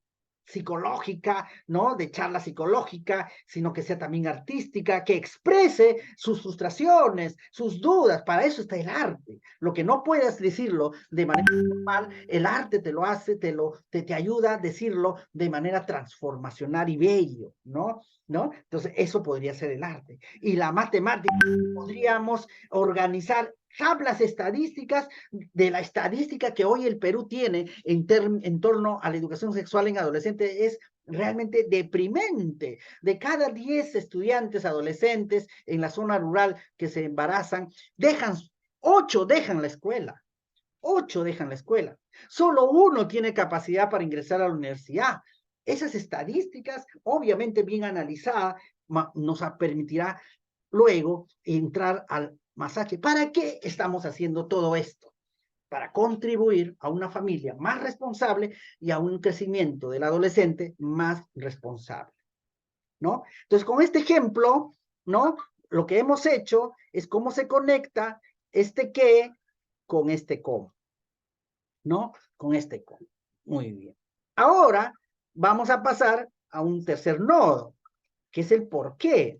Speaker 1: psicológica, ¿no? De charla psicológica, sino que sea también artística, que exprese sus frustraciones, sus dudas. Para eso está el arte. Lo que no puedes decirlo de manera normal, el arte te lo hace, te ayuda a decirlo de manera transformacional y bello, ¿no? ¿No? Entonces, eso podría ser el arte. Y la matemática, podríamos organizar tablas estadísticas de la estadística que hoy el Perú tiene en torno a la educación sexual en adolescentes es realmente deprimente. De cada 10 estudiantes adolescentes en la zona rural que se embarazan, 8 dejan la escuela. 8 dejan la escuela. Solo uno tiene capacidad para ingresar a la universidad. Esas estadísticas, obviamente bien analizadas, nos permitirá luego entrar al masaje. ¿Para qué estamos haciendo todo esto? Para contribuir a una familia más responsable y a un crecimiento del adolescente más responsable, ¿no? Entonces, con este ejemplo, ¿no? Lo que hemos hecho es cómo se conecta este qué con este cómo, ¿no? Con este cómo. Muy bien. Ahora vamos a pasar a un tercer nodo, que es el por qué.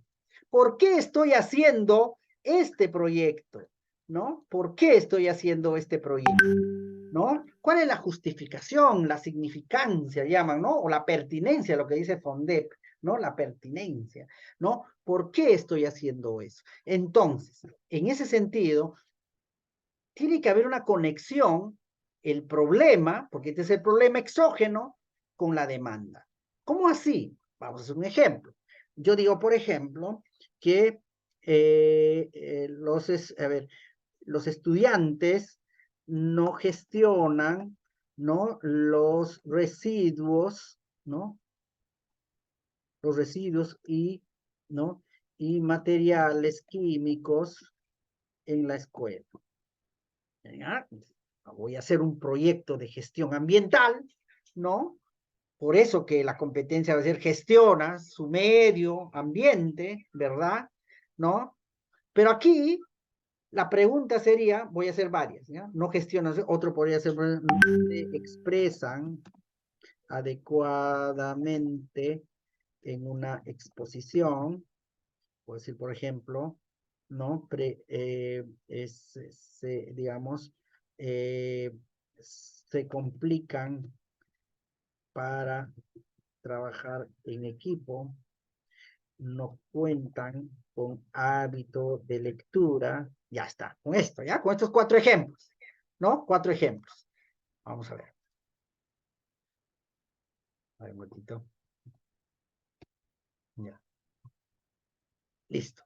Speaker 1: ¿Por qué estoy haciendo este proyecto? ¿No? ¿Por qué estoy haciendo este proyecto? ¿No? ¿Cuál es la justificación, la significancia, llaman, ¿no? O la pertinencia, lo que dice Fondep, ¿no? La pertinencia, ¿no? ¿Por qué estoy haciendo eso? Entonces, en ese sentido, tiene que haber una conexión, el problema, porque este es el problema exógeno, con la demanda. ¿Cómo así? Vamos a hacer un ejemplo. yo digo, por ejemplo, que los estudiantes no gestionan, ¿no? Los residuos, ¿no? Los residuos ¿no? Y materiales químicos en la escuela. ¿Ya? Voy a hacer un proyecto de gestión ambiental, ¿no? Por eso que la competencia va a ser gestiona su medio ambiente, ¿verdad? ¿No? Pero aquí la pregunta sería, voy a hacer varias, ¿ya? No gestionas, otro podría ser, no se expresan adecuadamente en una exposición, puedo decir, por ejemplo, ¿no? Digamos, eh, se complican para trabajar en equipo, no cuentan con hábito de lectura, ya está, con esto, ¿ya? Con estos 4 ejemplos, ¿no? 4 ejemplos. Vamos a ver. A ver, un momentito. Ya. Listo.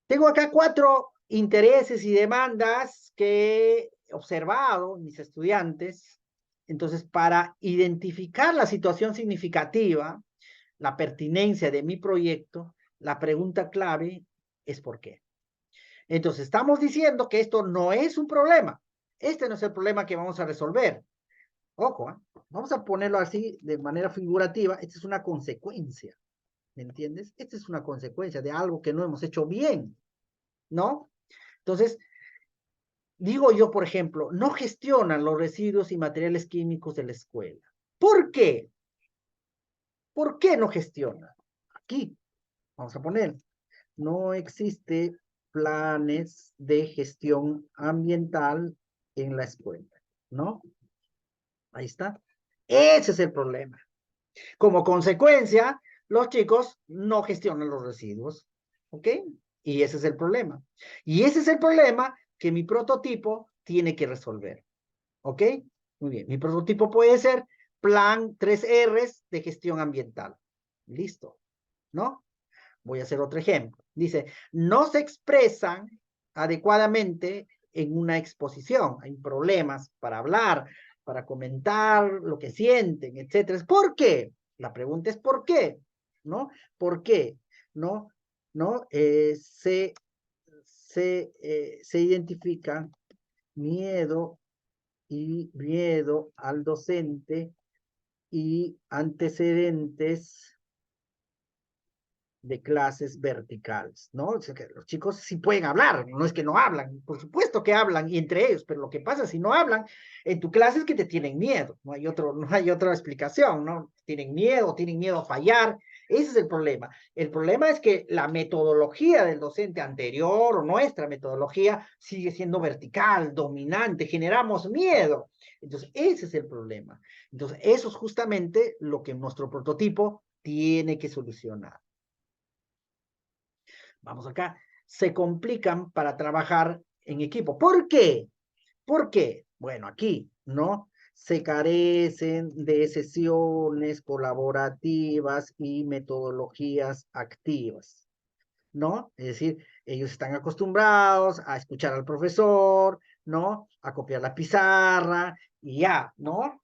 Speaker 1: Tengo acá 4 intereses y demandas que he observado en mis estudiantes. Entonces, para identificar la situación significativa, la pertinencia de mi proyecto, la pregunta clave es ¿por qué? Entonces, estamos diciendo que esto no es un problema. Este no es el problema que vamos a resolver. Ojo, ¿eh? Vamos a ponerlo así de manera figurativa. Esta es una consecuencia. ¿Me entiendes? Esta es una consecuencia de algo que no hemos hecho bien, ¿no? Entonces, digo yo, por ejemplo, no gestionan los residuos y materiales químicos de la escuela. ¿Por qué? ¿Por qué no gestionan? Aquí, vamos a poner, no existe planes de gestión ambiental en la escuela, ¿no? Ahí está. Ese es el problema. Como consecuencia, los chicos no gestionan los residuos, ¿ok? Y ese es el problema. Y ese es el problema que mi prototipo tiene que resolver, ¿ok? Muy bien. Mi prototipo puede ser plan 3Rs de gestión ambiental. Listo, ¿no? Voy a hacer otro ejemplo. Dice, no se expresan adecuadamente en una exposición. Hay problemas para hablar, para comentar lo que sienten, etcétera. ¿Por qué? La pregunta es ¿por qué? ¿No? ¿Por qué? ¿No? ¿No? Se identifica miedo miedo al docente y antecedentes de clases verticales, ¿no? O sea, que los chicos sí pueden hablar, no es que no hablan, por supuesto que hablan y entre ellos, pero lo que pasa si no hablan en tu clase es que te tienen miedo, no hay otra explicación, ¿no? Tienen miedo a fallar, ese es el problema. El problema es que la metodología del docente anterior o nuestra metodología sigue siendo vertical, dominante, generamos miedo. Entonces, ese es el problema. Entonces, eso es justamente lo que nuestro prototipo tiene que solucionar. Vamos acá, se complican para trabajar en equipo. ¿Por qué? ¿Por qué? Bueno, aquí, ¿no? Se carecen de sesiones colaborativas y metodologías activas, ¿no? Es decir, ellos están acostumbrados a escuchar al profesor, ¿no? A copiar la pizarra y ya, ¿no?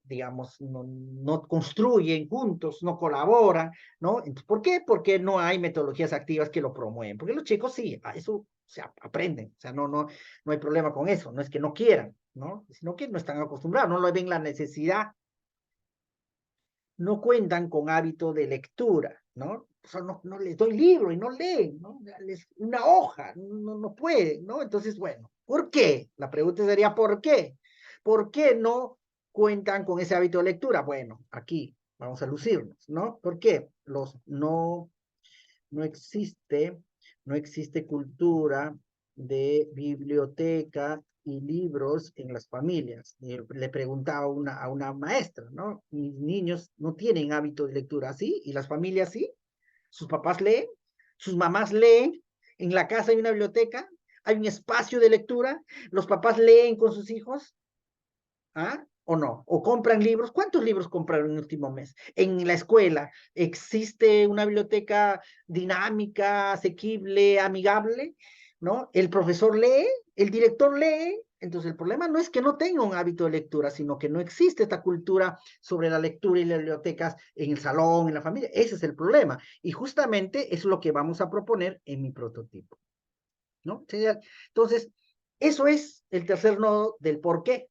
Speaker 1: Digamos, no construyen juntos, no colaboran, ¿no? Entonces, ¿por qué? Porque no hay metodologías activas que lo promueven. Porque los chicos sí, a eso se aprenden, o sea, no hay problema con eso, no es que no quieran, ¿no? Sino que no están acostumbrados, no lo ven la necesidad, no cuentan con hábito de lectura, ¿no? O sea, no les doy libro y no leen, ¿no? Una hoja, no pueden, ¿no? Entonces, bueno, ¿por qué? La pregunta sería, ¿por qué? ¿Por qué no cuentan con ese hábito de lectura? Bueno, aquí vamos a lucirnos, ¿no? ¿Por qué? No existe, no existe cultura de biblioteca y libros en las familias. Le preguntaba a una maestra, ¿no? Mis niños no tienen hábito de lectura así, y las familias sí. Sus papás leen, sus mamás leen, en la casa hay una biblioteca, hay un espacio de lectura, los papás leen con sus hijos. ¿Ah? ¿O no? ¿O compran libros? ¿Cuántos libros compraron en el último mes? En la escuela, ¿existe una biblioteca dinámica, asequible, amigable? ¿No? El profesor lee, el director lee. Entonces, el problema no es que no tenga un hábito de lectura, sino que no existe esta cultura sobre la lectura y las bibliotecas en el salón, en la familia. Ese es el problema. Y justamente es lo que vamos a proponer en mi prototipo, ¿no? Entonces, eso es el tercer nodo del por qué.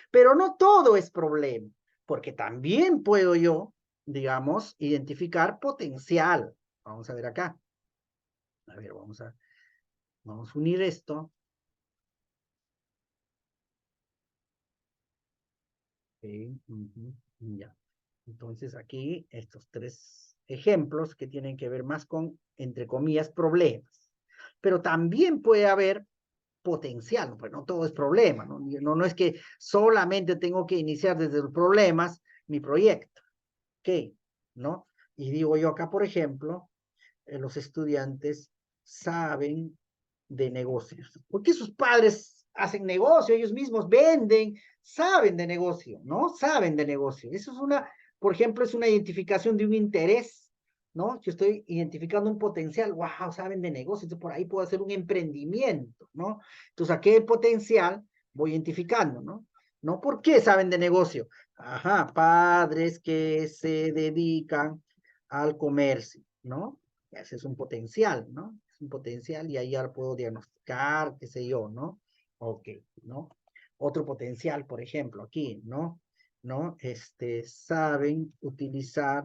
Speaker 1: Pero no todo es problema, porque también puedo yo, digamos, identificar potencial. Vamos a ver acá. A ver, vamos a unir esto. Okay, ya. Entonces aquí estos tres ejemplos que tienen que ver más con, entre comillas, problemas. Pero también puede haber potencial, pues no todo es problema, ¿no? No es que solamente tengo que iniciar desde los problemas mi proyecto, ¿ok? ¿No? Y digo yo acá, por ejemplo, los estudiantes saben de negocios, porque sus padres hacen negocio, ellos mismos venden, saben de negocio, ¿no? Saben de negocio. Eso es por ejemplo, es una identificación de un interés, ¿no? Yo estoy identificando un potencial, wow, saben de negocio, entonces por ahí puedo hacer un emprendimiento, ¿no? Entonces, ¿a qué potencial voy identificando, ¿no? ¿No? ¿Por qué saben de negocio? Ajá, padres que se dedican al comercio, ¿no? Ese es un potencial, ¿no? Es un potencial y ahí ya lo puedo diagnosticar, qué sé yo, ¿no? Ok, ¿no? Otro potencial, por ejemplo, aquí, ¿no? ¿No? Saben utilizar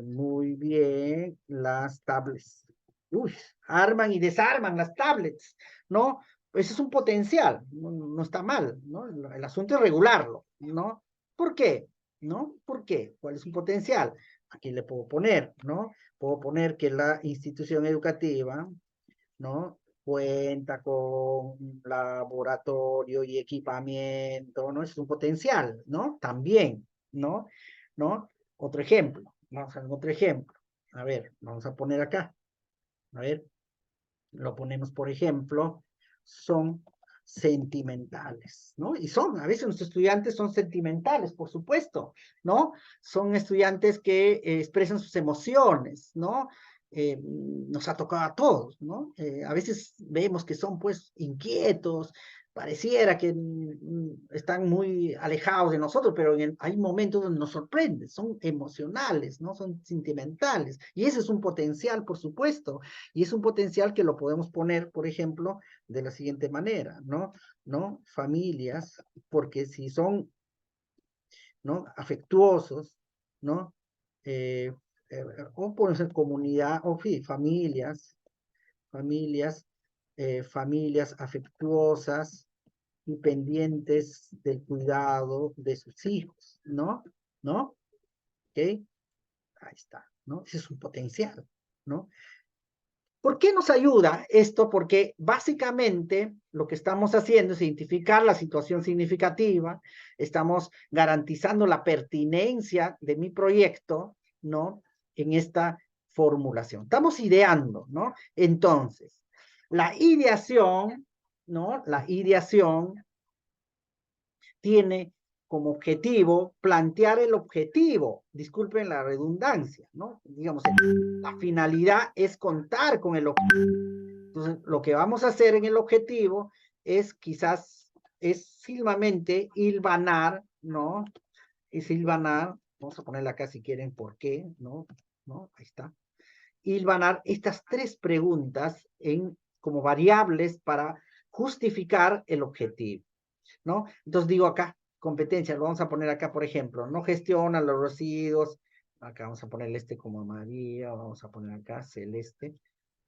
Speaker 1: muy bien las tablets. Uy, arman y desarman las tablets, ¿no? Ese es un potencial, no está mal, ¿no? El asunto es regularlo, ¿no? ¿Por qué? ¿No? ¿Por qué? ¿Cuál es un potencial? Aquí le puedo poner, ¿no? Puedo poner que la institución educativa, ¿no? Cuenta con laboratorio y equipamiento, ¿no? Ese es un potencial, ¿no? También, ¿no? ¿No? Otro ejemplo, vamos a ver otro ejemplo. A ver, vamos a poner acá. A ver, lo ponemos, por ejemplo, son sentimentales, ¿no? Y a veces nuestros estudiantes son sentimentales, por supuesto, ¿no? Son estudiantes que expresan sus emociones, ¿no? Nos ha tocado a todos, ¿no? A veces vemos que son, pues, inquietos, pareciera que están muy alejados de nosotros, pero hay momentos donde nos sorprenden, son emocionales, ¿no? Son sentimentales, y ese es un potencial, por supuesto, y es un potencial que lo podemos poner, por ejemplo, de la siguiente manera, ¿no? ¿No? Familias, porque si son, ¿no? Afectuosos, ¿no? Eh, o pueden ser comunidad, o sí, familias, familias afectuosas y pendientes del cuidado de sus hijos, ¿no? ¿No? ¿Ok? Ahí está, ¿no? Ese es un potencial, ¿no? ¿Por qué nos ayuda esto? Porque básicamente lo que estamos haciendo es identificar la situación significativa, estamos garantizando la pertinencia de mi proyecto, ¿no? En esta formulación. Estamos ideando, ¿no? Entonces, la ideación, ¿no? La ideación tiene como objetivo plantear el objetivo, disculpen la redundancia, ¿no? Digamos, la finalidad es contar con el objetivo. Entonces, lo que vamos a hacer en el objetivo es quizás, es silvamente hilvanar, ¿no? Es hilvanar, vamos a ponerla acá si quieren, ¿por qué? ¿No? ¿No? Ahí está. Hilvanar estas tres preguntas como variables para justificar el objetivo, ¿no? Entonces digo acá, competencias, lo vamos a poner acá, por ejemplo, no gestiona los residuos, acá vamos a ponerle como amarillo, vamos a poner acá celeste,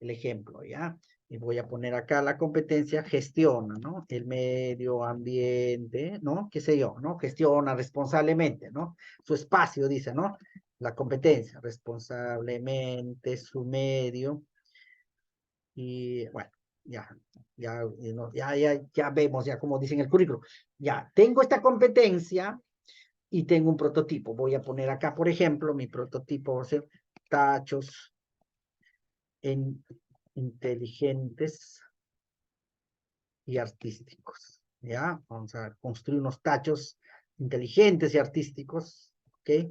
Speaker 1: el ejemplo, ¿ya? Y voy a poner acá la competencia gestiona, ¿no? El medio ambiente, ¿no? ¿Qué sé yo, ¿no? Gestiona responsablemente, ¿no? Su espacio, dice, ¿no? La competencia, responsablemente su medio, y bueno, ya vemos, ya como dice en el currículo, ya tengo esta competencia y tengo un prototipo. Voy a poner acá, por ejemplo, mi prototipo va a ser tachos inteligentes y artísticos. ¿ya? Vamos a construir unos tachos inteligentes y artísticos, ¿ok?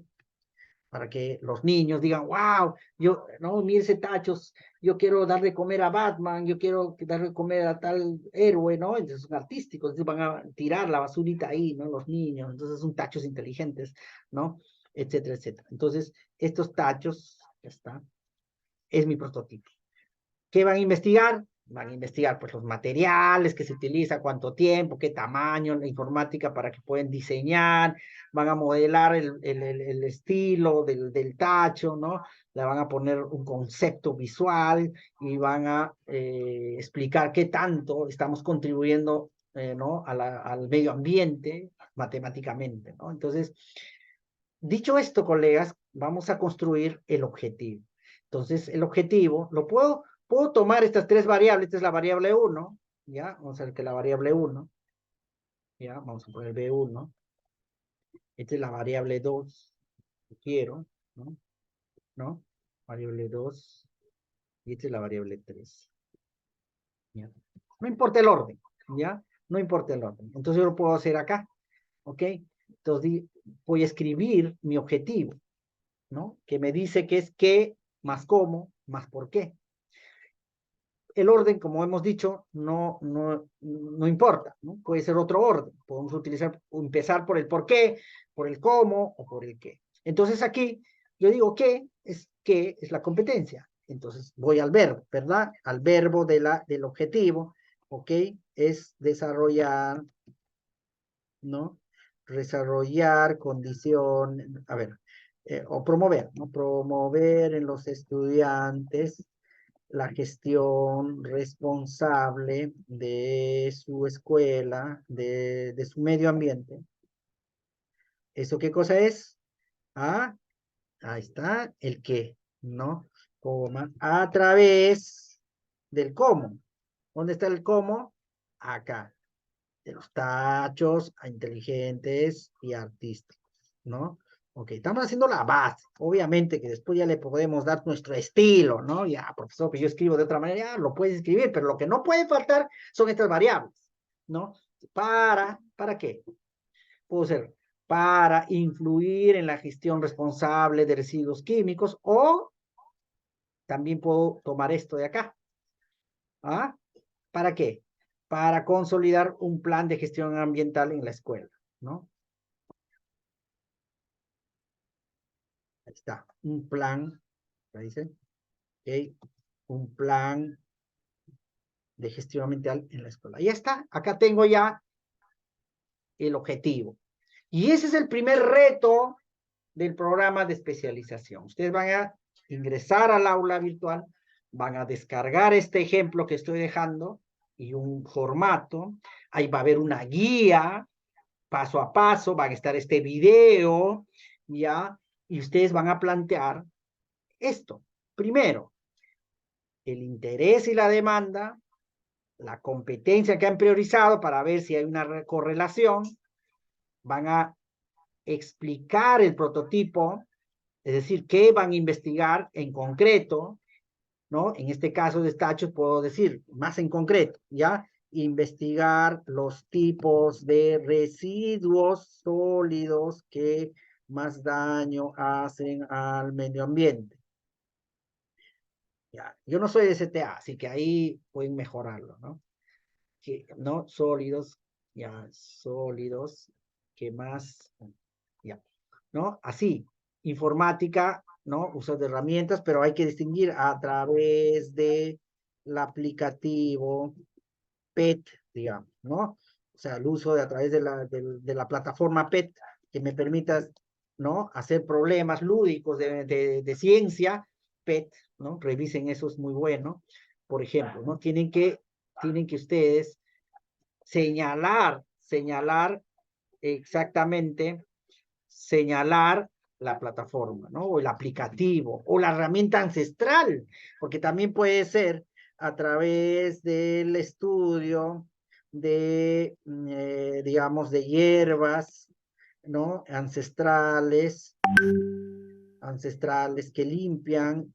Speaker 1: Para que los niños digan, wow, yo, no, mire ese tachos, yo quiero darle de comer a Batman, yo quiero darle de comer a tal héroe, ¿no? Entonces son artísticos, entonces van a tirar la basurita ahí, ¿no? Los niños, entonces son tachos inteligentes, ¿no? Etcétera, etcétera. Entonces, estos tachos, ya está, es mi prototipo. ¿Qué van a investigar? Van a investigar pues los materiales que se utilizan, cuánto tiempo, qué tamaño, la informática para que puedan diseñar, van a modelar el estilo del tacho, ¿no? Le van a poner un concepto visual y van a explicar qué tanto estamos contribuyendo, ¿no? Al medio ambiente matemáticamente, ¿no? Entonces, dicho esto, colegas, vamos a construir el objetivo. Entonces, el objetivo, puedo tomar estas tres variables, esta es la variable 1, ¿ya? Vamos a ver que la variable 1, ¿ya? Vamos a poner B1, esta es la variable 2, que quiero, ¿no? ¿No? Variable 2, y esta es la variable 3, ¿ya? No importa el orden, ¿ya? No importa el orden. Entonces, yo lo puedo hacer acá, ¿ok? Entonces, voy a escribir mi objetivo, ¿no? Que me dice que es qué más cómo más por qué. El orden, como hemos dicho, no importa, ¿no? Puede ser otro orden. Podemos empezar por el por qué, por el cómo o por el qué. Entonces aquí yo digo qué es la competencia. Entonces voy al verbo, ¿verdad? Al verbo del objetivo, ¿ok? Es desarrollar, ¿no? Desarrollar condición, a ver, o promover, ¿no? Promover en los estudiantes la gestión responsable de su escuela, de su medio ambiente. ¿Eso qué cosa es? Ah, ahí está, el qué, ¿no? Coma, a través del cómo. ¿Dónde está el cómo? Acá, de los tachos a inteligentes y artísticos, ¿no? Ok, estamos haciendo la base. Obviamente que después ya le podemos dar nuestro estilo, ¿no? Ya, profesor, que yo escribo de otra manera, ya lo puedes escribir, pero lo que no puede faltar son estas variables, ¿no? ¿Para qué? Puedo ser para influir en la gestión responsable de residuos químicos o también puedo tomar esto de acá. ¿Ah? ¿Para qué? Para consolidar un plan de gestión ambiental en la escuela, ¿no? Ahí está, un plan, ¿qué dice? Okay. Un plan de gestión ambiental en la escuela. Ya está, acá tengo ya el objetivo. Y ese es el primer reto del programa de especialización. Ustedes van a ingresar al aula virtual, van a descargar este ejemplo que estoy dejando y un formato. Ahí va a haber una guía paso a paso, va a estar este video, ¿ya? Y ustedes van a plantear esto. Primero, el interés y la demanda, la competencia que han priorizado para ver si hay una correlación, van a explicar el prototipo, es decir, qué van a investigar en concreto, ¿no? En este caso de tachos puedo decir más en concreto, ¿ya? Investigar los tipos de residuos sólidos que más daño hacen al medio ambiente. ¿Ya? Yo no soy de CTA, así que ahí pueden mejorarlo, ¿no? ¿No? Sólidos, ya, sólidos, que más, ya, ¿no? Así, informática, ¿no? Uso de herramientas, pero hay que distinguir a través del aplicativo PET, digamos, ¿no? O sea, el uso a través de la plataforma PET que me permita, ¿no? Hacer problemas lúdicos de ciencia, PET, ¿no? Revisen eso, es muy bueno. Por ejemplo, ¿no? Tienen que ustedes señalar exactamente, señalar la plataforma, ¿no? O el aplicativo, o la herramienta ancestral, porque también puede ser a través del estudio digamos, de hierbas, ¿no? Ancestrales que limpian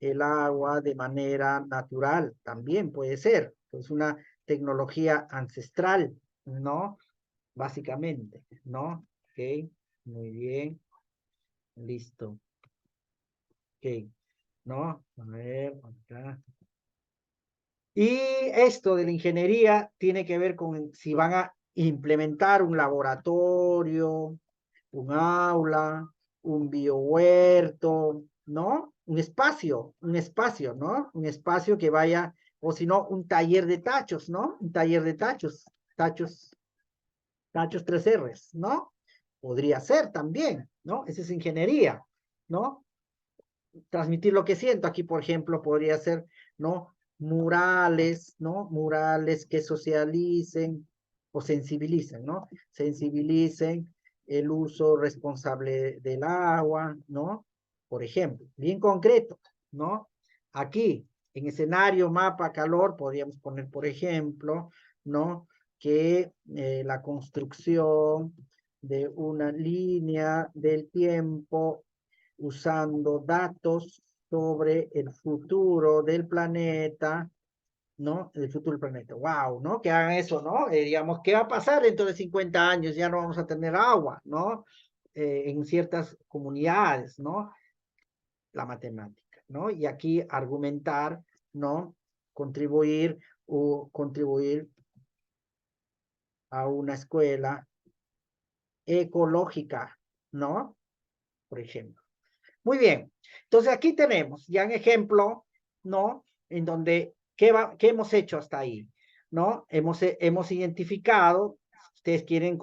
Speaker 1: el agua de manera natural, también puede ser. Es una tecnología ancestral, ¿no? Básicamente, ¿no? Ok, muy bien, listo. Ok, ¿no? A ver, acá. Y esto de la ingeniería tiene que ver con si van a implementar un laboratorio, un aula, un biohuerto, ¿no? Un espacio, ¿no? Un espacio que vaya, o si no, un taller de tachos, ¿no? Un taller de tachos, tachos 3Rs, ¿no? Podría ser también, ¿no? Esa es ingeniería, ¿no? Transmitir lo que siento. Aquí, por ejemplo, podría ser, ¿no? Murales, ¿no? Murales que socialicen o sensibilicen, ¿no? Sensibilicen el uso responsable del agua, ¿no? Por ejemplo, bien concreto, ¿no? Aquí, en escenario, mapa, calor, podríamos poner, por ejemplo, ¿no? Que la construcción de una línea del tiempo usando datos sobre el futuro del planeta, ¿no? El futuro del planeta. Wow, ¿no? Que hagan eso, ¿no? Digamos, ¿qué va a pasar dentro de 50 años? Ya no vamos a tener agua, ¿no? En ciertas comunidades, ¿no? La matemática, ¿no? Y aquí argumentar, ¿no? Contribuir a una escuela ecológica, ¿no? Por ejemplo. Muy bien. Entonces aquí tenemos ya un ejemplo, ¿no? En donde, ¿qué hemos hecho hasta ahí? ¿No? Hemos identificado, si ustedes quieren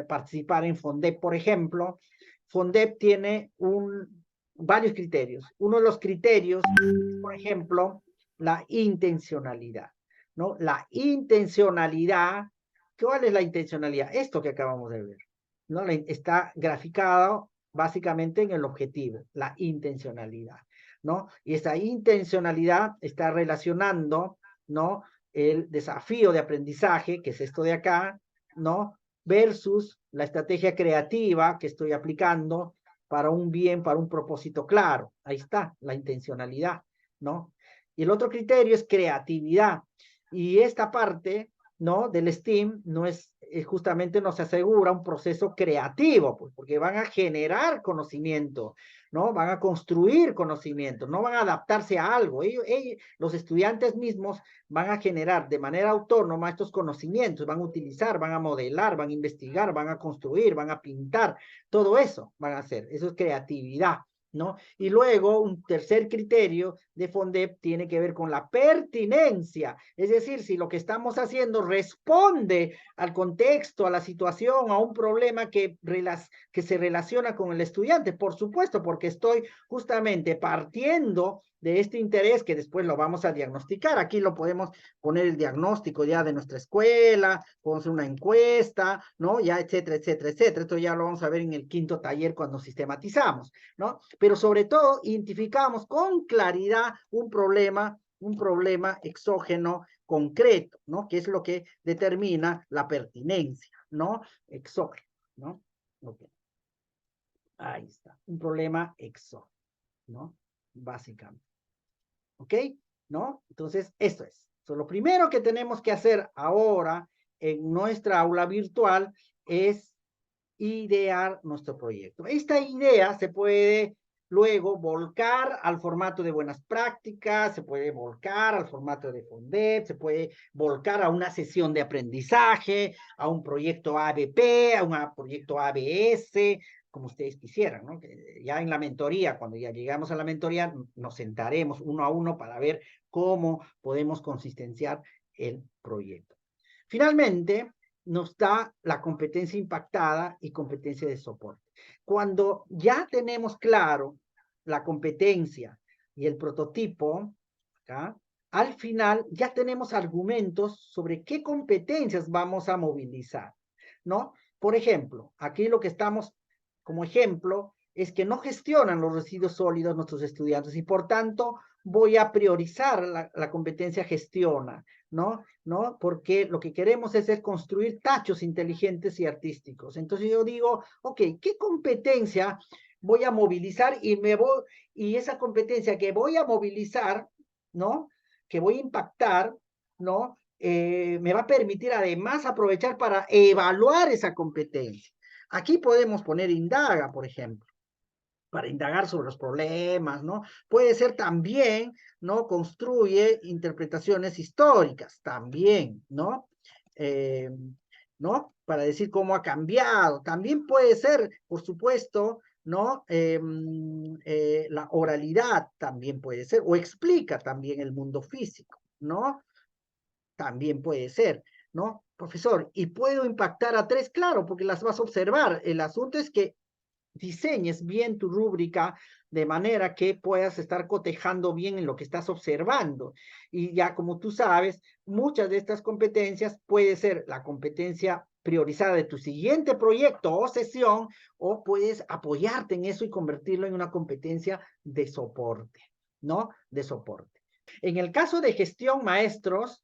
Speaker 1: participar en FONDEP, por ejemplo, FONDEP tiene varios criterios. Uno de los criterios es, por ejemplo, la intencionalidad, ¿no? La intencionalidad, ¿cuál es la intencionalidad? Esto que acabamos de ver, ¿no? Está graficado básicamente en el objetivo, la intencionalidad, ¿no? Y esa intencionalidad está relacionando, ¿no? El desafío de aprendizaje, que es esto de acá, ¿no? Versus la estrategia creativa que estoy aplicando para un bien, para un propósito claro. Ahí está, la intencionalidad, ¿no? Y el otro criterio es creatividad. Y esta parte, ¿no? Del STEAM no es, justamente nos asegura un proceso creativo, pues, porque van a generar conocimiento, ¿no? Van a construir conocimiento, no van a adaptarse a algo. Los estudiantes mismos van a generar de manera autónoma estos conocimientos, van a utilizar, van a modelar, van a investigar, van a construir, van a pintar, todo eso van a hacer. Eso es creatividad, ¿no? Y luego un tercer criterio de FONDEP tiene que ver con la pertinencia, es decir, si lo que estamos haciendo responde al contexto, a la situación, a un problema que se relaciona con el estudiante, por supuesto, porque estoy justamente partiendo de este interés que después lo vamos a diagnosticar. Aquí lo podemos poner el diagnóstico ya de nuestra escuela, podemos hacer una encuesta, ¿no? Ya, etcétera, etcétera, etcétera. Esto ya lo vamos a ver en el quinto taller cuando sistematizamos, ¿no? Pero sobre todo identificamos con claridad un problema exógeno concreto, ¿no? Que es lo que determina la pertinencia, ¿no? Exógeno, ¿no? Okay. Ahí está, un problema exógeno, ¿no? Básicamente. ¿Ok? ¿No? Entonces, esto es. So, lo primero que tenemos que hacer ahora en nuestra aula virtual es idear nuestro proyecto. Esta idea se puede luego volcar al formato de buenas prácticas, se puede volcar al formato de FONDEP, se puede volcar a una sesión de aprendizaje, a un proyecto ABP, a un proyecto ABS, como ustedes quisieran, ¿no? Ya en la mentoría, cuando ya llegamos a la mentoría, nos sentaremos uno a uno para ver cómo podemos consistenciar el proyecto. Finalmente, nos da la competencia impactada y competencia de soporte. Cuando ya tenemos claro la competencia y el prototipo, ¿acá? Al final ya tenemos argumentos sobre qué competencias vamos a movilizar, ¿no? Por ejemplo, aquí lo que estamos como ejemplo es que no gestionan los residuos sólidos nuestros estudiantes y por tanto voy a priorizar la competencia gestiona, ¿no? ¿No? Porque lo que queremos es construir tachos inteligentes y artísticos. Entonces yo digo, ok, ¿qué competencia voy a movilizar y esa competencia que voy a movilizar, ¿no? Que voy a impactar, ¿no? me va a permitir además aprovechar para evaluar esa competencia. Aquí podemos poner indaga, por ejemplo, para indagar sobre los problemas, ¿no? Puede ser también, ¿no? Construye interpretaciones históricas, también, ¿no? Eh, ¿No? Para decir cómo ha cambiado. También puede ser, por supuesto, ¿no? La oralidad también puede ser, o explica también el mundo físico, ¿no? También puede ser, ¿no? Profesor, ¿y puedo impactar a tres? Claro, porque las vas a observar. El asunto es que diseñes bien tu rúbrica de manera que puedas estar cotejando bien en lo que estás observando. Y ya como tú sabes, muchas de estas competencias puede ser la competencia priorizada de tu siguiente proyecto o sesión, o puedes apoyarte en eso y convertirlo en una competencia de soporte, ¿no? De soporte. En el caso de gestión, maestros,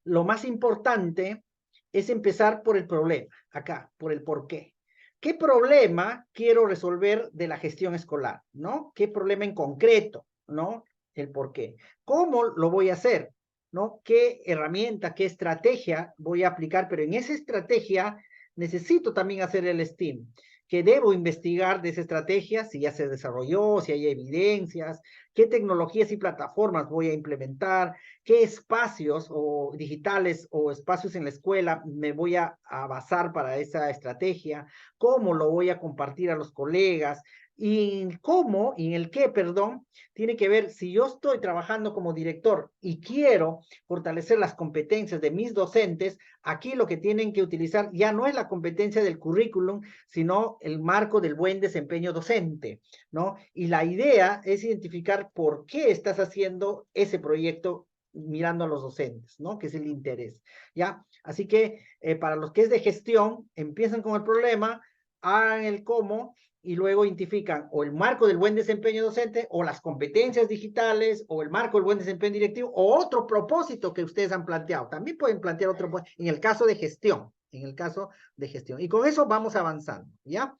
Speaker 1: lo más importante es empezar por el problema, acá, por el por qué. ¿Qué problema quiero resolver de la gestión escolar? ¿No? ¿Qué problema en concreto? ¿No? El por qué. ¿Cómo lo voy a hacer? ¿No? ¿Qué herramienta, qué estrategia voy a aplicar? Pero en esa estrategia necesito también hacer el STEAM, que debo investigar de esa estrategia, si ya se desarrolló, si hay evidencias, qué tecnologías y plataformas voy a implementar, qué espacios o digitales o espacios en la escuela me voy a basar para esa estrategia, cómo lo voy a compartir a los colegas, y en cómo, y en el qué, perdón, tiene que ver si yo estoy trabajando como director y quiero fortalecer las competencias de mis docentes, aquí lo que tienen que utilizar ya no es la competencia del currículum, sino el marco del buen desempeño docente, ¿no? Y la idea es identificar por qué estás haciendo ese proyecto mirando a los docentes, ¿no? Que es el interés, ¿ya? Así que para los que es de gestión, empiezan con el problema, hagan el cómo y luego identifican o el marco del buen desempeño docente o las competencias digitales o el marco del buen desempeño directivo o otro propósito que ustedes han planteado. También pueden plantear otro en el caso de gestión, en el caso de gestión. Y con eso vamos avanzando, ¿ya?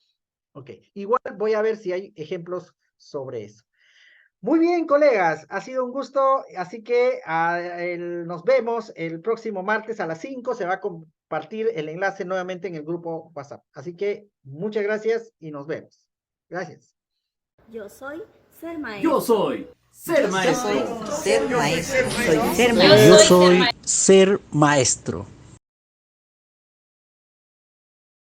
Speaker 1: Ok, igual voy a ver si hay ejemplos sobre eso. Muy bien, colegas, ha sido un gusto, así que nos vemos el próximo martes a las 5, se va a compartir el enlace nuevamente en el grupo WhatsApp. Así que muchas gracias y nos vemos. Gracias.
Speaker 2: Yo soy ser
Speaker 3: Yo
Speaker 2: maestro.
Speaker 3: soy ser maestro.
Speaker 4: Ser maestro. Soy ser
Speaker 1: Yo
Speaker 4: maestro.
Speaker 1: soy ser maestro.